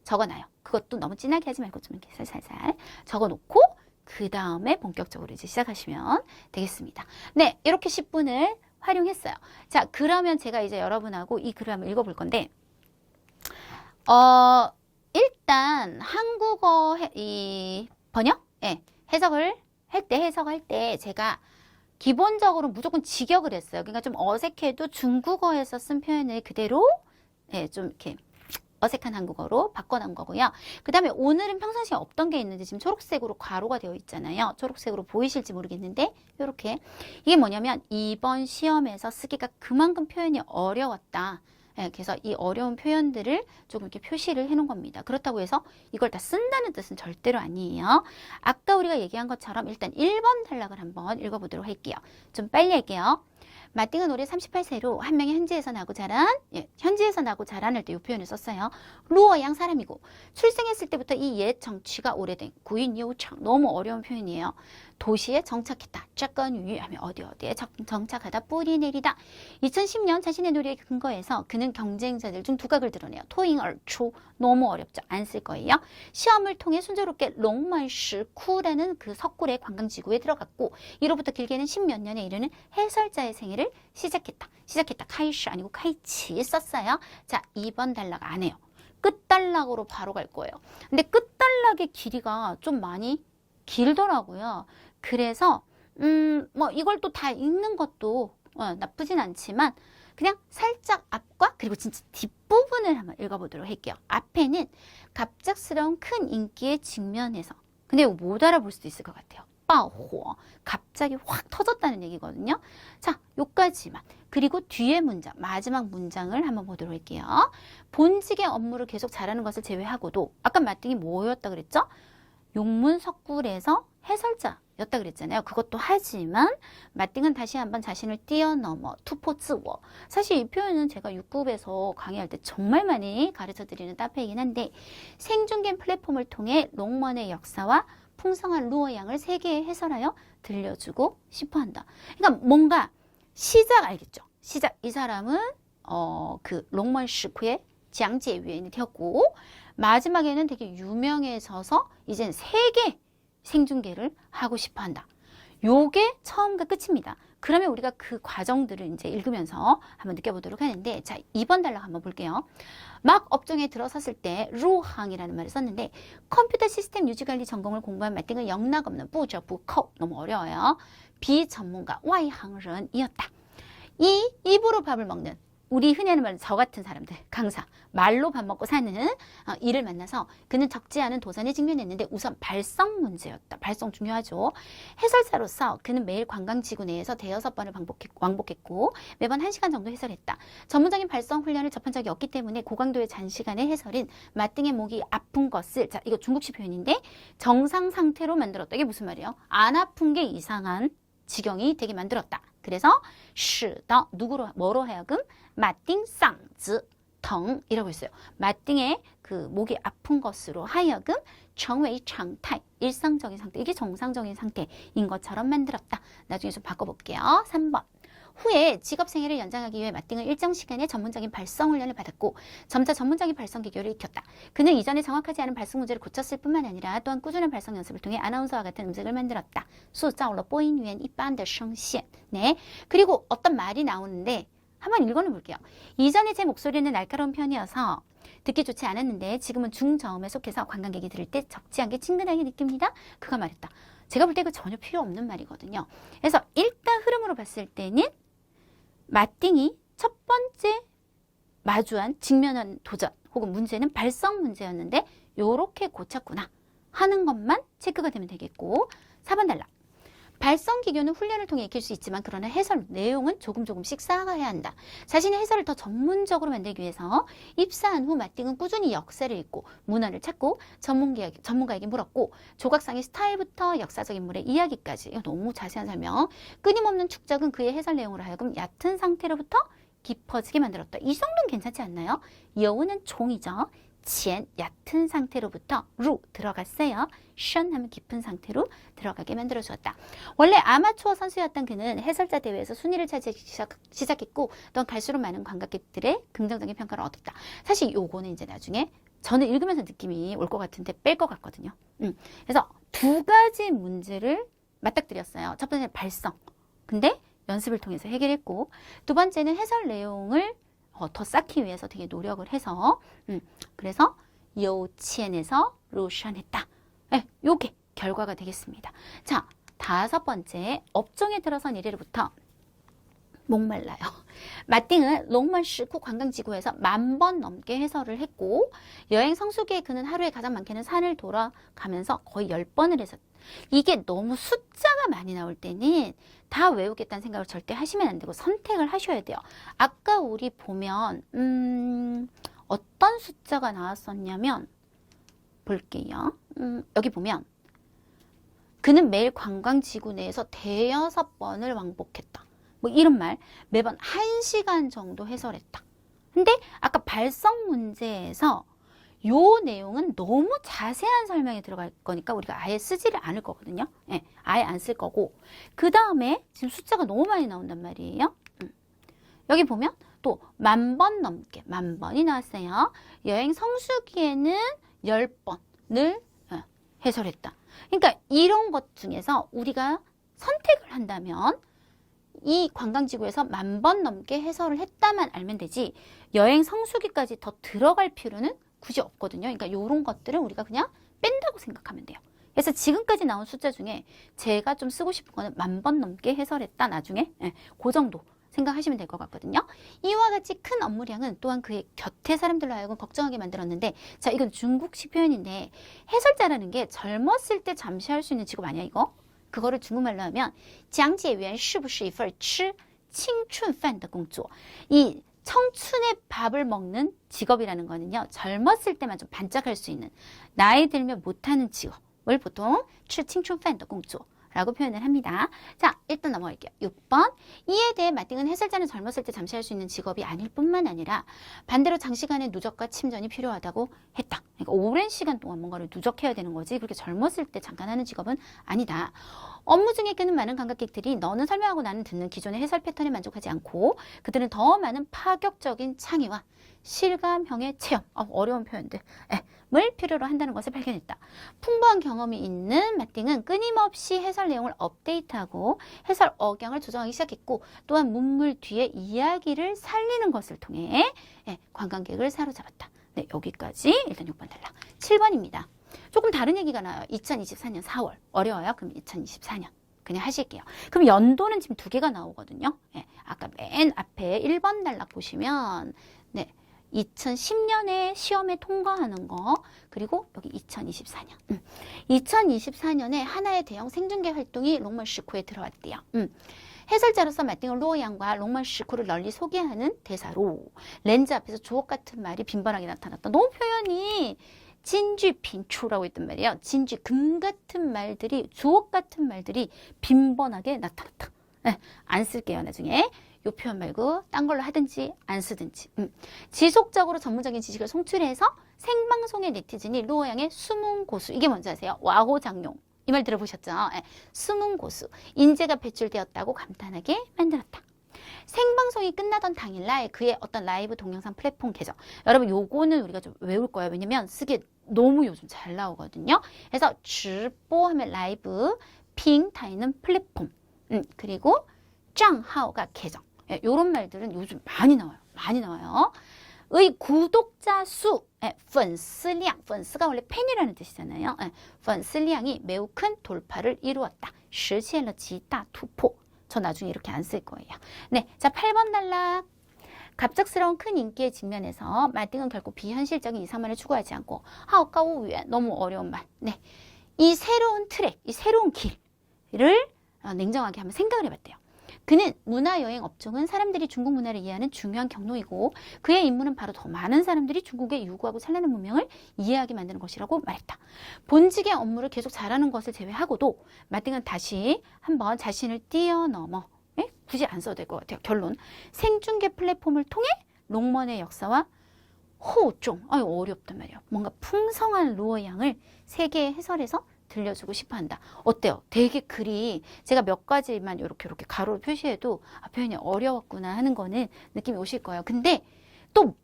[SPEAKER 2] 적어놔요. 그것도 너무 진하게 하지 말고 좀 이렇게 살살살 적어놓고 그 다음에 본격적으로 이제 시작하시면 되겠습니다. 네, 이렇게 10분을 활용했어요. 자, 그러면 제가 이제 여러분하고 이 글을 한번 읽어볼 건데 일단 한국어 이 번역? 해석할 때 제가 기본적으로 무조건 직역을 했어요. 그러니까 좀 어색해도 중국어에서 쓴 표현을 그대로 좀 이렇게 어색한 한국어로 바꿔놓은 거고요. 그 다음에 오늘은 평상시에 없던 게 있는데 지금 초록색으로 괄호가 되어 있잖아요. 초록색으로 보이실지 모르겠는데 이렇게 이게 뭐냐면 이번 시험에서 쓰기가 그만큼 표현이 어려웠다. 그래서 이 어려운 표현들을 조금 이렇게 표시를 해놓은 겁니다. 그렇다고 해서 이걸 다 쓴다는 뜻은 절대로 아니에요. 아까 우리가 얘기한 것처럼 일단 1번 단락을 한번 읽어보도록 할게요. 좀 빨리 할게요. 마띵은 올해 38세로 한 명의 현지에서 나고 자란 할 때 이 표현을 썼어요. 루어양 사람이고 출생했을 때부터 이 옛 정취가 오래된 구인 요청 너무 어려운 표현이에요. 도시에 정착했다. 짝건위 하면 어디에 정착하다 뿌리 내리다. 2010년 자신의 노래에 근거해서 그는 경쟁자들 중 두각을 드러내요. 토잉 얼초 너무 어렵죠. 안 쓸 거예요. 시험을 통해 순조롭게 롱만시쿠라는 그 석굴의 관광지구에 들어갔고 이로부터 길게는 10몇 년에 이르는 해설자의 생애를 시작했다. 카이시 아니고 카이치 썼어요. 자, 2번 단락 안 해요. 끝단락으로 바로 갈 거예요. 근데 끝단락의 길이가 좀 많이 길더라고요. 그래서 뭐 이걸 또 다 읽는 것도 나쁘진 않지만 그냥 살짝 앞과 그리고 진짜 뒷부분을 한번 읽어보도록 할게요. 앞에는 갑작스러운 큰 인기에 직면해서 근데 이거 못 알아볼 수도 있을 것 같아요. 빠호 갑자기 확 터졌다는 얘기거든요. 자, 요까지만. 그리고 뒤에 문장, 마지막 문장을 한번 보도록 할게요. 본직의 업무를 계속 잘하는 것을 제외하고도 아까 마띵이 뭐였다 그랬죠? 용문석굴에서 해설자였다 그랬잖아요. 그것도 하지만 마띵은 다시 한번 자신을 뛰어넘어 투포츠워. 사실 이 표현은 제가 6급에서 강의할 때 정말 많이 가르쳐드리는 따페이긴 한데 생중계 플랫폼을 통해 롱먼의 역사와 풍성한 루어양을 세계에 해설하여 들려주고 싶어한다. 그러니까 뭔가 시작 알겠죠? 시작 이 사람은 그 롱먼 시크의 장제위원이 되었고 마지막에는 되게 유명해져서 이젠 세계 생중계를 하고 싶어 한다. 요게 처음과 끝입니다. 그러면 우리가 그 과정들을 이제 읽으면서 한번 느껴보도록 하는데, 자, 2번 단락 한번 볼게요. 막 업종에 들어섰을 때 루항이라는 말을 썼는데, 컴퓨터 시스템 유지관리 전공을 공부한 마띵은 영락없는 부저부커, 너무 어려워요. 비전문가 와이항런이었다. 이 입으로 밥을 먹는, 우리 흔히 하는 말은 저 같은 사람들, 강사, 말로 밥 먹고 사는 이를 만나서 그는 적지 않은 도전에 직면했는데 우선 발성 문제였다. 발성 중요하죠. 해설사로서 그는 매일 관광지구 내에서 대여섯 번을 왕복했고 매번 1시간 정도 해설했다. 전문적인 발성 훈련을 접한 적이 없기 때문에 고강도의 장시간의 해설인 마띵의 목이 아픈 것을, 자, 이거 중국식 표현인데 정상 상태로 만들었다. 이게 무슨 말이에요? 안 아픈 게 이상한 지경이 되게 만들었다. 그래서 시더 누구로 뭐로 하여금 마띵 쌍즈 덩이라고 했어요. 마띵의 그 목이 아픈 것으로 하여금 정웨이常态 일상적인 상태, 이게 정상적인 상태인 것처럼 만들었다. 나중에 좀 바꿔볼게요. 3번. 후에 직업 생애를 연장하기 위해 마띵은 일정 시간의 전문적인 발성 훈련을 받았고 점차 전문적인 발성 기교를 익혔다. 그는 이전에 정확하지 않은 발성 문제를 고쳤을 뿐만 아니라 또한 꾸준한 발성 연습을 통해 아나운서와 같은 음색을 만들었다. 塑造了播音员一般的声线. 네. 그리고 어떤 말이 나오는데 한번 읽어는 볼게요. 이전에 제 목소리는 날카로운 편이어서 듣기 좋지 않았는데 지금은 중저음에 속해서 관광객이 들을 때 적지 않게 친근하게 느낍니다. 그가 말했다. 제가 볼 때 그 전혀 필요 없는 말이거든요. 그래서 일단 흐름으로 봤을 때는 마띵이 첫 번째 마주한 직면한 도전 혹은 문제는 발성 문제였는데 요렇게 고쳤구나 하는 것만 체크가 되면 되겠고, 4번 단락. 발성 기교는 훈련을 통해 익힐 수 있지만 그러나 해설 내용은 조금씩 쌓아가야 한다. 자신의 해설을 더 전문적으로 만들기 위해서 입사한 후 마띵은 꾸준히 역사를 읽고 문헌을 찾고 전문가에게 물었고 조각상의 스타일부터 역사적인 인물의 이야기까지, 이거 너무 자세한 설명, 끊임없는 축적은 그의 해설 내용으로 하여금 얕은 상태로부터 깊어지게 만들었다. 이 정도는 괜찮지 않나요? 여우는 종이죠. 첸 얕은 상태로부터 루 들어갔어요. 션 하면 깊은 상태로 들어가게 만들어 주었다. 원래 아마추어 선수였던 그는 해설자 대회에서 순위를 차지하기 시작했고 또 갈수록 많은 관광객들의 긍정적인 평가를 얻었다. 사실 요거는 이제 나중에 저는 읽으면서 느낌이 올 것 같은데 뺄 것 같거든요. 그래서 두 가지 문제를 맞닥뜨렸어요. 첫 번째는 발성. 근데 연습을 통해서 해결했고, 두 번째는 해설 내용을 더 쌓기 위해서 되게 노력을 해서 그래서 요치엔에서 로션했다. 네, 요게 결과가 되겠습니다. 자, 5번째, 업종에 들어선 이래로부터 목말라요. 마띵은 롱먼시쿠 관광지구에서 10,000번 넘게 해설을 했고 여행 성수기에 그는 하루에 가장 많게는 산을 돌아가면서 거의 10번을 해서, 이게 너무 숫자가 많이 나올 때는 다 외우겠다는 생각을 절대 하시면 안 되고 선택을 하셔야 돼요. 아까 우리 보면 어떤 숫자가 나왔었냐면 볼게요. 여기 보면 그는 매일 관광지구 내에서 대여섯 번을 왕복했다. 뭐 이런 말, 매번 1시간 정도 해설했다. 근데 아까 발성 문제에서 요 내용은 너무 자세한 설명이 들어갈 거니까 우리가 아예 쓰지를 않을 거거든요. 예, 아예 안 쓸 거고. 그 다음에 지금 숫자가 너무 많이 나온단 말이에요. 여기 보면 또 10,000번 넘게, 10,000번이 나왔어요. 여행 성수기에는 10번을 해설했다. 그러니까 이런 것 중에서 우리가 선택을 한다면 이 관광지구에서 10,000번 넘게 해설을 했다만 알면 되지 여행 성수기까지 더 들어갈 필요는 굳이 없거든요. 그러니까 이런 것들은 우리가 그냥 뺀다고 생각하면 돼요. 그래서 지금까지 나온 숫자 중에 제가 좀 쓰고 싶은 거는 10,000번 넘게 해설했다. 나중에 그 정도 생각하시면 될 것 같거든요. 이와 같이 큰 업무량은 또한 그의 곁에 사람들로 하여금 걱정하게 만들었는데, 자, 이건 중국식 표현인데 해설자라는 게 젊었을 때 잠시 할 수 있는 직업 아니야 이거? 그거를 중국말로 하면 讲解员是不是一份吃青春饭的工作? 이 청춘의 밥을 먹는 직업이라는 거는요, 젊었을 때만 좀 반짝할 수 있는, 나이 들면 못하는 직업을 보통 吃青春饭的工作라고 표현을 합니다. 자, 일단 넘어갈게요. 6번. 이에 대해 마띵은 해설자는 젊었을 때 잠시 할 수 있는 직업이 아닐 뿐만 아니라 반대로 장시간의 누적과 침전이 필요하다고 했다. 그러니까 오랜 시간 동안 뭔가를 누적해야 되는 거지 그렇게 젊었을 때 잠깐 하는 직업은 아니다. 업무 중에 끄는 많은 관광객들이 너는 설명하고 나는 듣는 기존의 해설 패턴에 만족하지 않고 그들은 더 많은 파격적인 창의와 실감형의 체험, 어려운 표현들, 을 필요로 한다는 것을 발견했다. 풍부한 경험이 있는 마띵은 끊임없이 해설 내용을 업데이트하고 해설 억양을 조정하기 시작했고 또한 문물 뒤에 이야기를 살리는 것을 통해 관광객을 사로잡았다. 네, 여기까지 일단 6번 탈락. 7번입니다. 조금 다른 얘기가 나와요. 2024년 4월. 어려워요? 그럼 2024년. 그냥 하실게요. 그럼 연도는 지금 2개가 나오거든요. 아까 맨 앞에 1번 단락 보시면 2010년에 시험에 통과하는 거 그리고 여기 2024년 2024년에 하나의 대형 생중계 활동이 롱먼시코에 들어왔대요. 해설자로서 마띵은 루어양과 롱먼시코를 널리 소개하는 대사로 렌즈 앞에서 주옥 같은 말이 빈번하게 나타났다. 너무 표현이 진쥐 빈초라고 했단 말이에요. 진쥐 금 같은 말들이 주옥 같은 말들이 빈번하게 나타났다. 안 쓸게요 나중에. 요 표현 말고 딴 걸로 하든지 안 쓰든지. 지속적으로 전문적인 지식을 송출해서 생방송의 네티즌이 루어양의 숨은 고수. 이게 뭔지 아세요? 와호장용. 이 말 들어보셨죠? 숨은 고수. 인재가 배출되었다고 감탄하게 만들었다. 생방송이 끝나던 당일날 그의 어떤 라이브 동영상 플랫폼 계정. 여러분 요거는 우리가 좀 외울 거예요. 왜냐면 쓰기 너무 요즘 잘 나오거든요. 그래서直播하면 라이브, 핑 타이는 플랫폼. 그리고 账号가 계정. 요런 말들은 요즘 많이 나와요. 많이 나와요. 의 구독자 수, 粉丝量, 粉丝가 원래 팬이라는 뜻이잖아요. 粉丝量이 매우 큰 돌파를 이루었다. 实现了极大突破. 저 나중에 이렇게 안 쓸 거예요. 네, 자 8번 단락. 갑작스러운 큰 인기에 직면해서 마띵은 결코 비현실적인 이상만을 추구하지 않고 하오까우유엔 너무 어려운 말. 네, 이 새로운 트랙, 이 새로운 길을 냉정하게 한번 생각을 해봤대요. 그는 문화여행 업종은 사람들이 중국 문화를 이해하는 중요한 경로이고 그의 임무는 바로 더 많은 사람들이 중국의 유구하고 찬란한 문명을 이해하게 만드는 것이라고 말했다. 본직의 업무를 계속 잘하는 것을 제외하고도 마띵은 다시 한번 자신을 뛰어넘어 굳이 안 써도 될 것 같아요. 결론. 생중계 플랫폼을 통해 롱먼의 역사와 호종, 어렵단 말이에요. 뭔가 풍성한 루어양을 세계에 해설해서 들려주고 싶어 한다. 어때요? 되게 글이 제가 몇 가지만 이렇게 가로로 표시해도 표현이 어려웠구나 하는 거는 느낌이 오실 거예요. 근데 또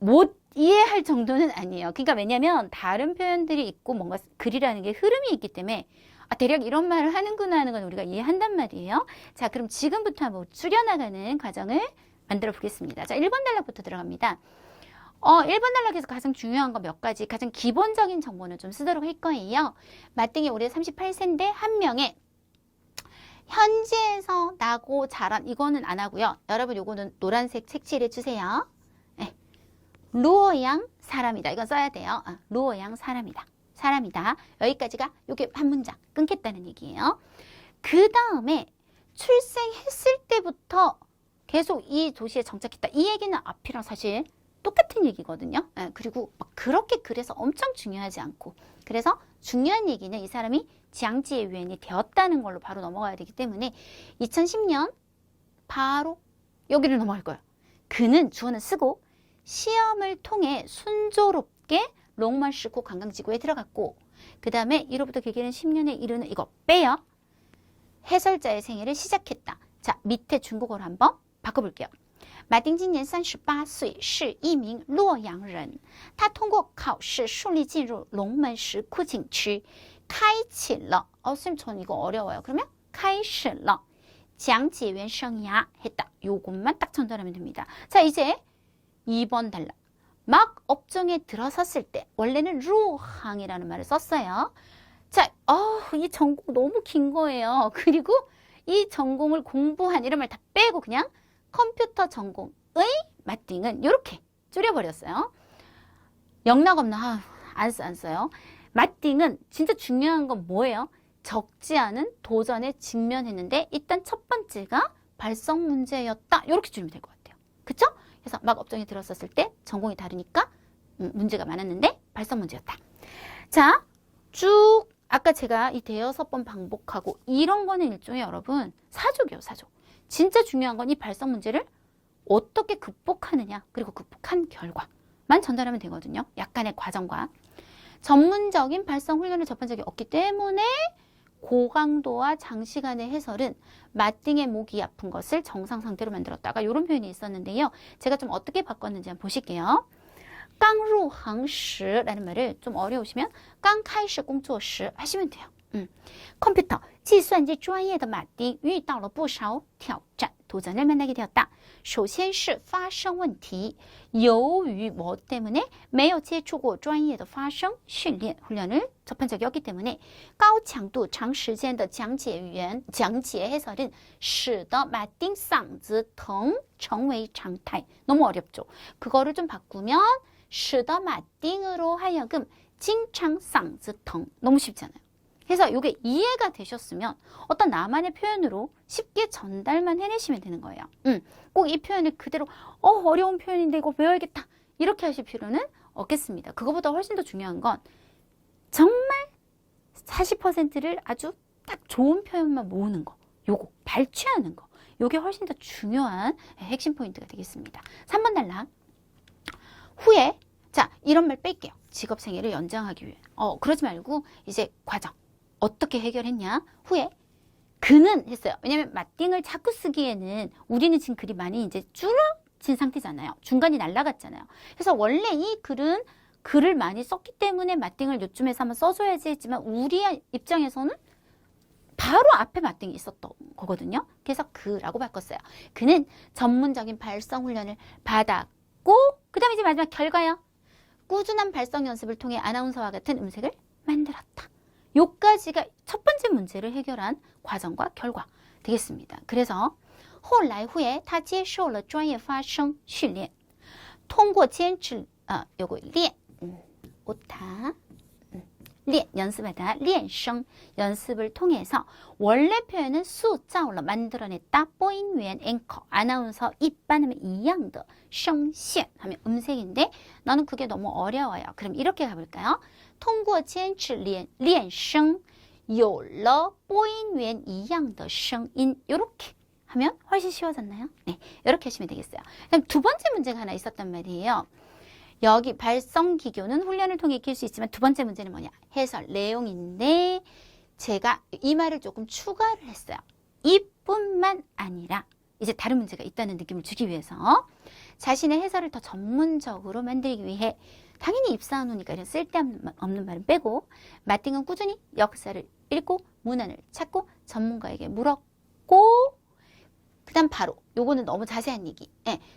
[SPEAKER 2] 못 이해할 정도는 아니에요. 그러니까 왜냐면 다른 표현들이 있고 뭔가 글이라는 게 흐름이 있기 때문에 대략 이런 말을 하는구나 하는 건 우리가 이해한단 말이에요. 자, 그럼 지금부터 한번 줄여나가는 과정을 만들어 보겠습니다. 자, 1번 단락부터 들어갑니다. 1번 단락에서 가장 중요한 거 몇 가지, 가장 기본적인 정보는 좀 쓰도록 할 거예요. 마띵이 올해 38세인데 한 명의 현지에서 나고 자란, 이거는 안 하고요. 여러분 요거는 노란색 색칠해 주세요. 루어양 사람이다. 이건 써야 돼요. 루어양 사람이다. 사람이다. 여기까지가 요게 한 문장 끊겠다는 얘기예요. 그 다음에 출생했을 때부터 계속 이 도시에 정착했다. 이 얘기는 앞이랑 사실 똑같은 얘기거든요. 그리고 막 그렇게 그래서 엄청 중요하지 않고 그래서 중요한 얘기는 이 사람이 지앙지의 유엔이 되었다는 걸로 바로 넘어가야 되기 때문에 2010년 바로 여기를 넘어갈 거예요. 그는 주어는 쓰고 시험을 통해 순조롭게 롱먼시코 관광지구에 들어갔고 그 다음에 1호부터 길게는 10년에 이르는 이거 빼요. 해설자의 생애를 시작했다. 자, 밑에 중국어로 한번 바꿔볼게요.马丁今年38岁，是一名洛阳人。他通过考试顺利进入龙门石窟景区，开启了선생님 전 이거 어려워요. 그러면 开始了讲解员生涯 했다. 요것만 딱 전달하면 됩니다. 자, 이제 2번 단락. 막 업종에 들어섰을 때 원래는 루항이라는 말을 썼어요. 자, 이 전공 너무 긴 거예요. 그리고 이 전공을 공부한 이런 말 다 빼고 그냥 컴퓨터 전공의 마띵은 이렇게 줄여버렸어요. 영락없나 안 써요. 마띵은 진짜 중요한 건 뭐예요? 적지 않은 도전에 직면했는데 일단 첫 번째가 발성 문제였다. 이렇게 줄이면 될 것 같아요. 그쵸? 그래서 막 업종에 들어섰을 때 전공이 다르니까 문제가 많았는데 발성 문제였다. 자, 쭉 아까 제가 이 대여섯 번 반복하고 이런 거는 일종의 여러분 사족이에요. 사족. 진짜 중요한 건 이 발성 문제를 어떻게 극복하느냐 그리고 극복한 결과만 전달하면 되거든요. 약간의 과정과 전문적인 발성 훈련을 접한 적이 없기 때문에 고강도와 장시간의 해설은 마띵의 목이 아픈 것을 정상 상태로 만들었다가 이런 표현이 있었는데요. 제가 좀 어떻게 바꿨는지 한번 보실게요. 刚入行时라는 말을 좀 어려우시면 刚开始工作时 하시면 돼요. 컴퓨터, 计算机专业的马丁遇到了不少挑战, 도전을 만나게 되었다. 首先是发声问题, 由于뭐 때문에 没有接触过专业的发声训练, 훈련을 접한 적이 없기 때문에 高强度长时间的讲解해설은 使得马丁嗓子疼成为常态. 너무 어렵죠? 그거를 좀 바꾸면 使得马丁으로 하여금 经常嗓子疼. 너무 쉽잖아요. 그래서 이게 이해가 되셨으면 어떤 나만의 표현으로 쉽게 전달만 해내시면 되는 거예요. 꼭 이 표현을 그대로 어려운 표현인데 이거 외워야겠다 이렇게 하실 필요는 없겠습니다. 그거보다 훨씬 더 중요한 건 정말 40%를 아주 딱 좋은 표현만 모으는 거, 요거 발취하는 거, 요게 훨씬 더 중요한 핵심 포인트가 되겠습니다. 3번 단락. 후에 자 이런 말 뺄게요. 직업생애를 연장하기 위해. 그러지 말고 이제 과정. 어떻게 해결했냐? 후에 그는 했어요. 왜냐면 마띵을 자꾸 쓰기에는 우리는 지금 글이 많이 이제 줄어진 상태잖아요. 중간이 날라갔잖아요. 그래서 원래 이 글은 글을 많이 썼기 때문에 마띵을 요쯤에서 한번 써줘야지 했지만 우리 입장에서는 바로 앞에 마띵이 있었던 거거든요. 그래서 그라고 바꿨어요. 그는 전문적인 발성 훈련을 받았고 그 다음에 이제 마지막 결과요. 꾸준한 발성 연습을 통해 아나운서와 같은 음색을 만들었다. 요까지가 첫 번째 문제를 해결한 과정과 결과 되겠습니다. 그래서 后来 후에 他接受了专业发声训练通过坚持 요거 练 오타 练 연습하다 练声 연습을 통해서 원래 표현은 塑造了 만들어냈다 播音员 앵커 아나운서 입반하면 一样的声线 하면 음색인데 너는 그게 너무 어려워요. 그럼 이렇게 가볼까요? 通过坚持练声有了播音员一样的声音 이렇게 하면 훨씬 쉬워졌나요? 네, 이렇게 하시면 되겠어요. 그럼 두 번째 문제가 하나 있었단 말이에요. 여기 발성 기교는 훈련을 통해 익힐 수 있지만 두 번째 문제는 뭐냐? 해설 내용인데 제가 이 말을 조금 추가를 했어요. 이뿐만 아니라 이제 다른 문제가 있다는 느낌을 주기 위해서 자신의 해설을 더 전문적으로 만들기 위해 당연히 입사한 후니까 이런 쓸데없는 말은 빼고 마띵은 꾸준히 역사를 읽고 문헌을 찾고 전문가에게 물었고 그 다음 바로 요거는 너무 자세한 얘기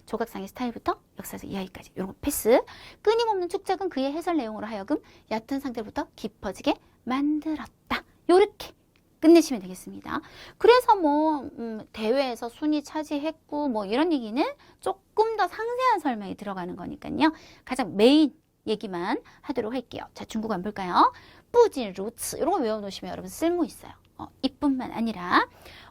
[SPEAKER 2] 조각상의 스타일부터 역사적 이야기까지 요런 거 패스 끊임없는 축적은 그의 해설 내용으로 하여금 얕은 상태부터 깊어지게 만들었다. 요렇게 끝내시면 되겠습니다. 그래서 뭐 대회에서 순위 차지했고 뭐 이런 얘기는 조금 더 상세한 설명이 들어가는 거니까요. 가장 메인 얘기만 하도록 할게요. 자, 중국어 한번 볼까요? 不仅如此 이런 거 외워놓으시면 여러분 쓸모 있어요. 이뿐만 아니라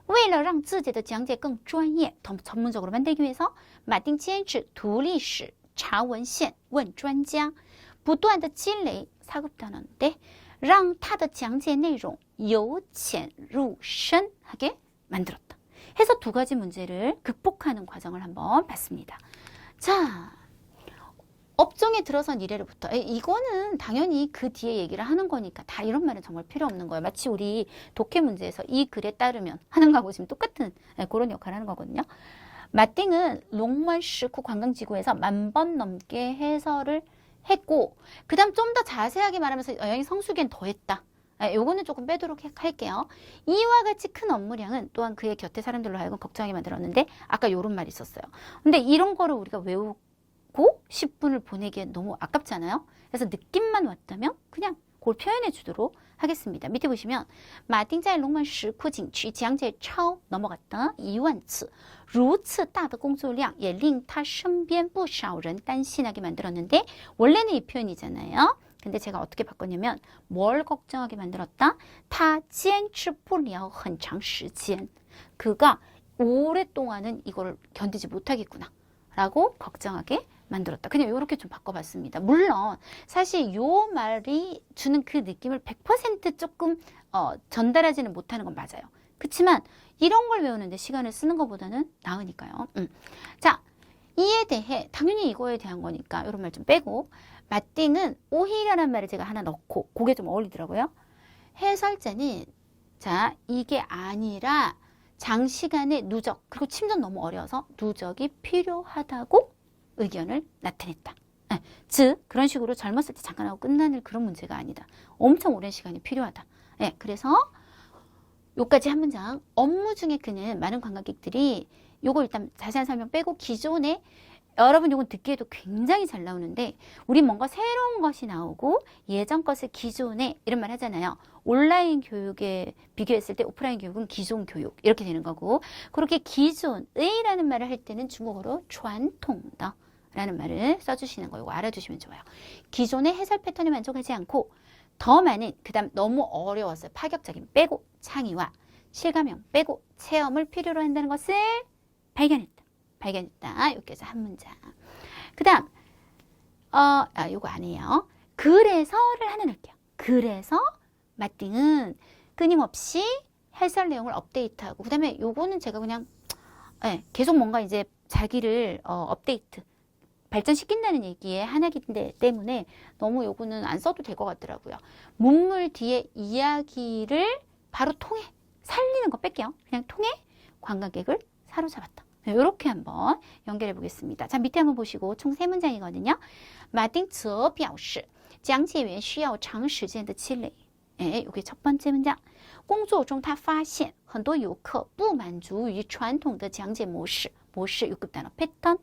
[SPEAKER 2] 为了让自己的讲解更专业, 더 전문적으로 만들기 위해서 马丁坚持读历史, 查文献, 问专家, 不断的积累 4급 단어인데 让他的讲解内容由浅入深 하게 만들었다. 해서 두 가지 문제를 극복하는 과정을 한번 봤습니다. 자, 업종에 들어선 이래로부터 이거는 당연히 그 뒤에 얘기를 하는 거니까 다 이런 말은 정말 필요 없는 거예요. 마치 우리 독해 문제에서 이 글에 따르면 하는 거하고 지금 똑같은 그런 역할을 하는 거거든요. 마띵은 롱먼시쿠 관광지구에서 10,000번 넘게 해설을 했고 그 다음 좀 더 자세하게 말하면서 여행 성수기엔 더 했다. 요거는 조금 빼도록 할게요. 이와 같이 큰 업무량은 또한 그의 곁에 사람들로 하여금 걱정하게 만들었는데 아까 요런 말이 있었어요. 근데 이런 거를 우리가 외우고 10분을 보내기엔 너무 아깝잖아요. 그래서 느낌만 왔다면 그냥 그걸 표현해 주도록 하겠습니다. 밑에 보시면 马丁在龙门石窟景区讲解超 넘어갔다 10,000次如此大的工作量也令他身边不少人担心하게 만들었는데 원래는 이 표현이잖아요. 근데 제가 어떻게 바꿨냐면 뭘 걱정하게 만들었다? 他坚持不了很长时间 그가 오랫동안은 이걸 견디지 못하겠구나 라고 걱정하게 만들었다. 그냥 이렇게 좀 바꿔봤습니다. 물론 사실 요 말이 주는 그 느낌을 100% 조금 전달하지는 못하는 건 맞아요. 그렇지만 이런 걸 외우는데 시간을 쓰는 것보다는 나으니까요. 자, 이에 대해 당연히 이거에 대한 거니까 이런 말 좀 빼고 마띵은 오히려란 말을 제가 하나 넣고 그게 좀 어울리더라고요. 해설자는 자, 이게 아니라 장시간의 누적, 그리고 침전 너무 어려워서 누적이 필요하다고 의견을 나타냈다. 즉, 그런 식으로 젊었을 때 잠깐 하고 끝나는 그런 문제가 아니다. 엄청 오랜 시간이 필요하다. 그래서 요까지 한 문장. 업무 중에 그는 많은 관광객들이 요거 일단 자세한 설명 빼고 기존에 여러분 요건 듣기에도 굉장히 잘 나오는데 우리 뭔가 새로운 것이 나오고 예전 것을 기존에 이런 말 하잖아요. 온라인 교육에 비교했을 때 오프라인 교육은 기존 교육 이렇게 되는 거고 그렇게 기존의라는 말을 할 때는 중국어로 传统的 라는 말을 써주시는 거 이거 알아두시면 좋아요. 기존의 해설 패턴에 만족하지 않고 더 많은 그 다음 너무 어려웠어요. 파격적인 빼고 창의와 실감형 빼고 체험을 필요로 한다는 것을 발견했다. 여기서 한 문장. 그 다음 요거 아니에요. 그래서를 하나 넣을게요. 그래서 마띵은 끊임없이 해설 내용을 업데이트하고 그 다음에 요거는 제가 그냥 계속 뭔가 이제 자기를 업데이트 발전시킨다는 얘기의 하나이기 때문에 너무 요거는 안 써도 될 것 같더라고요. 문물 뒤에 이야기를 바로 통해 살리는 거 뺄게요. 그냥 통해 관광객을 사로잡았다. 이렇게 한번 연결해 보겠습니다. 자, 밑에 한번 보시고 총 3문장이거든요. 마丁则表示讲解员需要长时间的积累. 이게 첫 번째 문장. 工作中他发现很多游客不满足于传统的讲解模式 6급 단어 패턴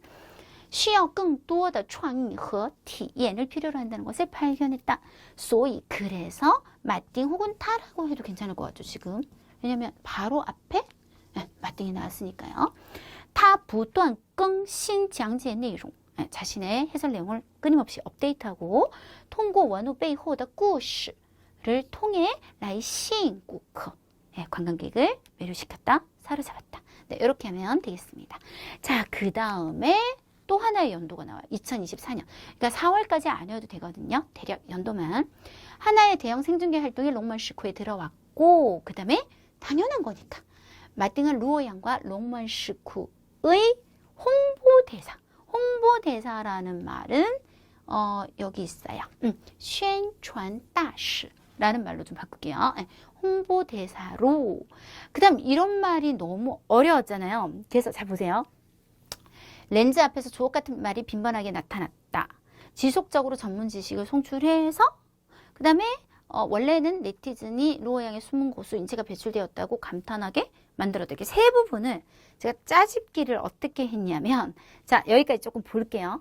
[SPEAKER 2] 需要更多的创意和体验을 필요로 한다는 것을 발견했다. 소위 그래서 마띵 혹은 타라고 해도 괜찮을 것 같죠, 지금. 왜냐면 바로 앞에 마띵이 나왔으니까요. 他不断更新讲解内容 자신의 해설 내용을 끊임없이 업데이트하고 通过文物背后的故事를 통해 来吸引顾客 관광객을 매료시켰다, 사로잡았다. 네, 이렇게 하면 되겠습니다. 자, 그 다음에 또 하나의 연도가 나와요. 2024년. 그러니까 4월까지 아니어도 되거든요. 대략 연도만. 하나의 대형 생중계 활동이 롱먼시코에 들어왔고 그 다음에 당연한 거니까 마띵은 루오양과 롱먼시코의 홍보대사. 홍보대사라는 말은 여기 있어요. 宣传大使라는 말로 좀 바꿀게요. 홍보대사로. 그 다음 이런 말이 너무 어려웠잖아요. 그래서 잘 보세요. 렌즈 앞에서 주옥 같은 말이 빈번하게 나타났다. 지속적으로 전문 지식을 송출해서 그 다음에 원래는 네티즌이 루오양의 숨은 고수 인체가 배출되었다고 감탄하게 만들었다. 이렇게 세 부분을 제가 짜집기를 어떻게 했냐면 자 여기까지 조금 볼게요.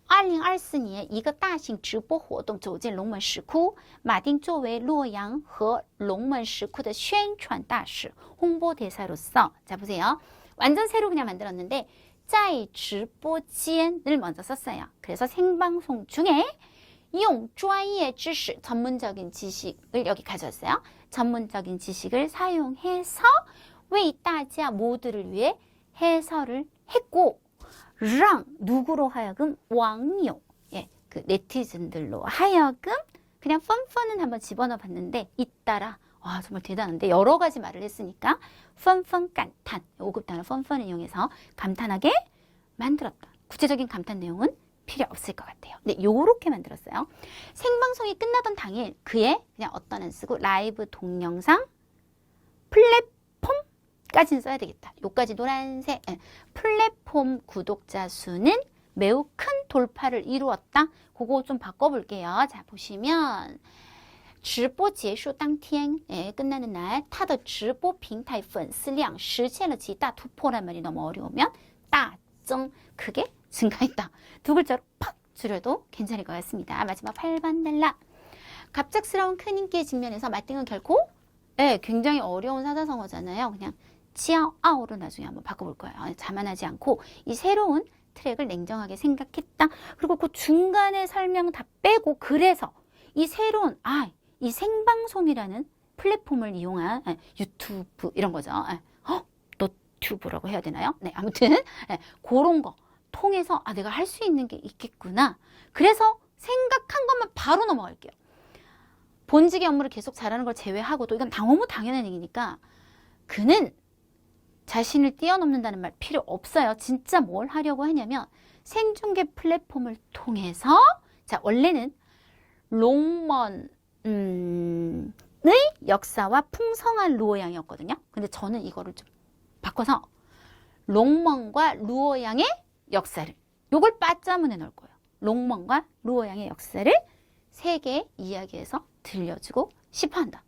[SPEAKER 2] 2024年一个大型直播活动走进龙门石窟马丁作为洛阳和龙门石窟的宣传大使 홍보대사로서 자 보세요. 완전 새로 그냥 만들었는데 在直播间을 먼저 썼어요. 그래서 생방송 중에 用专业知识 전문적인 지식을 여기 가져왔어요. 전문적인 지식을 사용해서 为大家 모두를 위해 해설을 했고 让 누구로 하여금 网友 그 네티즌들로 하여금 그냥 펀펀은 한번 집어넣어 봤는데 잇따라 와 정말 대단한데 여러 가지 말을 했으니까 펀펀 감탄 5급 단어 펀펀을 이용해서 감탄하게 만들었다. 구체적인 감탄 내용은 필요 없을 것 같아요. 네, 요렇게 만들었어요. 생방송이 끝나던 당일 그의 그냥 어떤 안 쓰고 라이브 동영상 플랫폼까지는 써야 되겠다. 요까지 노란색 플랫폼 구독자 수는 매우 큰 돌파를 이루었다. 그거 좀 바꿔볼게요. 자 보시면 直播结束当天 끝나는 날 他的直播平台粉丝量实现了极大突破란 말이 너무 어려우면 大增 크게 증가했다. 두 글자로 팍 줄여도 괜찮을 것 같습니다. 마지막 8번 달라. 갑작스러운 큰 인기에 직면해서 마띵은 결코 굉장히 어려운 사자성어잖아요. 그냥 지아아오로 나중에 한번 바꿔볼 거예요. 자만하지 않고 이 새로운 트랙을 냉정하게 생각했다. 그리고 그 중간에 설명 다 빼고 그래서 이 새로운 이 생방송이라는 플랫폼을 이용한 유튜브 이런 거죠. 너튜브라고 해야 되나요? 네, 아무튼 그런 거 통해서 내가 할 수 있는 게 있겠구나. 그래서 생각한 것만 바로 넘어갈게요. 본직의 업무를 계속 잘하는 걸 제외하고도 이건 너무 당연한 얘기니까 그는 자신을 뛰어넘는다는 말 필요 없어요. 진짜 뭘 하려고 하냐면 생중계 플랫폼을 통해서 자 원래는 롱먼 역사와 풍성한 루오양이었거든요. 근데 저는 이거를 좀 바꿔서 롱멍과 루오양의 역사를 요걸 빠짜문에 넣을 거예요. 롱멍과 루오양의 역사를 세계 이야기에서 들려주고 싶어 한다.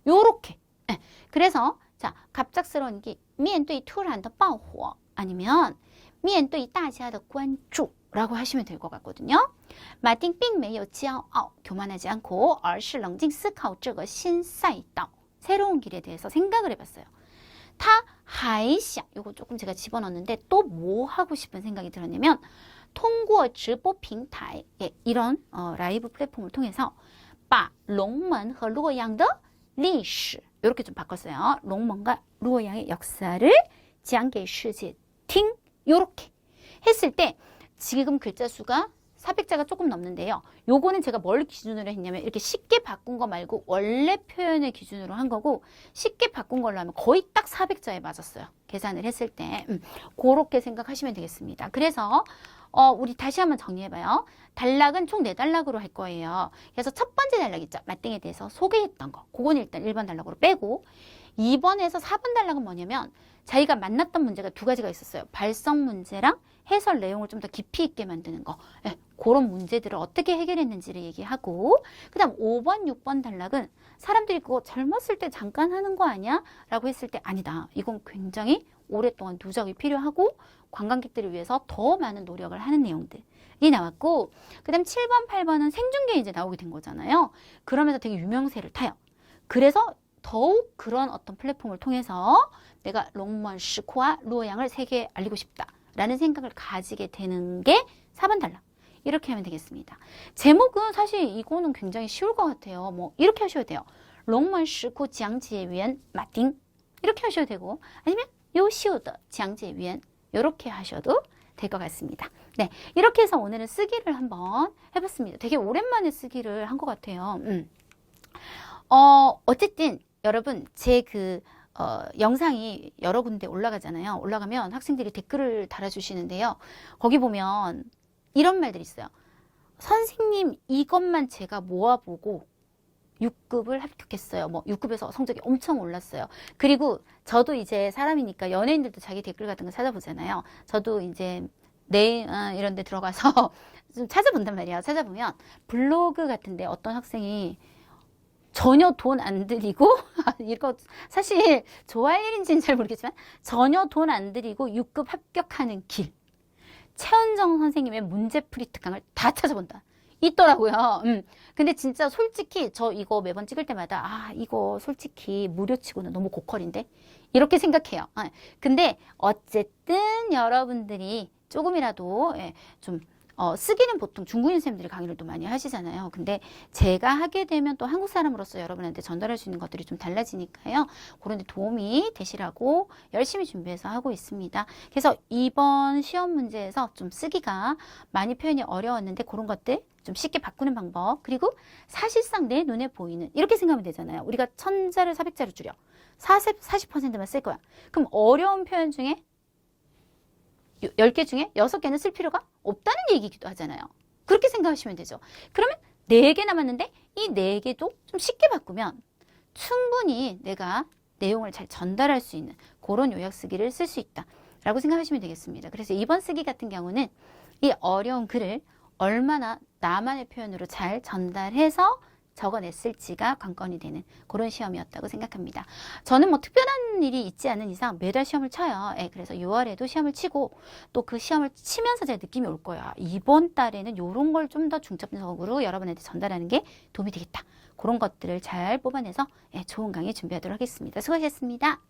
[SPEAKER 2] 요렇게. 예. 그래서 자, 갑작스러운 게 面对突然的爆火 아니면 面对大家的关注 라고 하시면 될 것 같거든요. 마틴 并没有骄傲, 교만하지 않고 而是冷静思考这个新赛道, 새로운 길에 대해서 생각을 해봤어요. 타 하이샤, 요거 조금 제가 집어넣었는데 또 뭐 하고 싶은 생각이 들었냐면 通过直播平台, 예, 이런 라이브 플랫폼을 통해서 把龙门和洛阳的历史 이렇게 좀 바꿨어요. 롱먼과 루오양의 역사를 讲给世界听 요렇게 했을 때 지금 글자 수가 400자가 조금 넘는데요. 요거는 제가 뭘 기준으로 했냐면 이렇게 쉽게 바꾼 거 말고 원래 표현을 기준으로 한 거고 쉽게 바꾼 걸로 하면 거의 딱 400자에 맞았어요. 계산을 했을 때 그렇게 생각하시면 되겠습니다. 그래서 우리 다시 한번 정리해봐요. 단락은 총 4단락으로 할 거예요. 그래서 첫 번째 단락 있죠. 맛땡에 대해서 소개했던 거. 그건 일단 1번 단락으로 빼고 2번에서 4번 단락은 뭐냐면 자기가 만났던 문제가 두 가지가 있었어요. 발성 문제랑 해설 내용을 좀 더 깊이 있게 만드는 거. 네, 그런 문제들을 어떻게 해결했는지를 얘기하고 그 다음 5번, 6번 단락은 사람들이 그거 젊었을 때 잠깐 하는 거 아니야? 라고 했을 때 아니다. 이건 굉장히 오랫동안 누적이 필요하고 관광객들을 위해서 더 많은 노력을 하는 내용들이 나왔고 그 다음 7번, 8번은 생중계 이제 나오게 된 거잖아요. 그러면서 되게 유명세를 타요. 그래서 더욱 그런 어떤 플랫폼을 통해서 내가 롱먼 시코와 루오양을 세계에 알리고 싶다 라는 생각을 가지게 되는 게 4번 단락. 이렇게 하면 되겠습니다. 제목은 사실 이거는 굉장히 쉬울 것 같아요. 뭐 이렇게 하셔도 돼요. 롱먼 시코 장제위원 마팅 이렇게 하셔도 되고 아니면 요시오더 장제위원 이렇게 하셔도 될 것 같습니다. 네, 이렇게 해서 오늘은 쓰기를 한번 해봤습니다. 되게 오랜만에 쓰기를 한 것 같아요. 어쨌든 여러분 제 영상이 여러 군데 올라가잖아요. 올라가면 학생들이 댓글을 달아주시는데요. 거기 보면 이런 말들이 있어요. 선생님 이것만 제가 모아보고 6급을 합격했어요. 뭐 6급에서 성적이 엄청 올랐어요. 그리고 저도 이제 사람이니까 연예인들도 자기 댓글 같은 거 찾아보잖아요. 저도 이제 이런 데 들어가서 좀 찾아본단 말이에요. 찾아보면 블로그 같은데 어떤 학생이 전혀 돈 안 들이고 이거 사실 좋아할 일인지는 잘 모르겠지만 전혀 돈 안 들이고 6급 합격하는 길 최은정 선생님의 문제풀이 특강을 다 찾아본다 있더라고요. 근데 진짜 솔직히 저 이거 매번 찍을 때마다 이거 솔직히 무료치고는 너무 고퀄인데 이렇게 생각해요. 근데 어쨌든 여러분들이 조금이라도 좀 쓰기는 보통 중국인 선생님들이 강의를 또 많이 하시잖아요. 근데 제가 하게 되면 또 한국 사람으로서 여러분한테 전달할 수 있는 것들이 좀 달라지니까요. 그런 데 도움이 되시라고 열심히 준비해서 하고 있습니다. 그래서 이번 시험 문제에서 좀 쓰기가 많이 표현이 어려웠는데 그런 것들 좀 쉽게 바꾸는 방법 그리고 사실상 내 눈에 보이는 이렇게 생각하면 되잖아요. 우리가 1000자를 400자로 줄여 40%만 쓸 거야. 그럼 어려운 표현 중에 10개 중에 6개는 쓸 필요가 없다는 얘기기도 하잖아요. 그렇게 생각하시면 되죠. 그러면 4개 남았는데 이 4개도 좀 쉽게 바꾸면 충분히 내가 내용을 잘 전달할 수 있는 그런 요약 쓰기를 쓸 수 있다 라고 생각하시면 되겠습니다. 그래서 이번 쓰기 같은 경우는 이 어려운 글을 얼마나 나만의 표현으로 잘 전달해서 적어냈을지가 관건이 되는 그런 시험이었다고 생각합니다. 저는 뭐 특별한 일이 있지 않은 이상 매달 시험을 쳐요. 그래서 6월에도 시험을 치고 또 그 시험을 치면서 제 느낌이 올 거야. 이번 달에는 이런 걸 좀 더 중점적으로 여러분한테 전달하는 게 도움이 되겠다. 그런 것들을 잘 뽑아내서 좋은 강의 준비하도록 하겠습니다. 수고하셨습니다.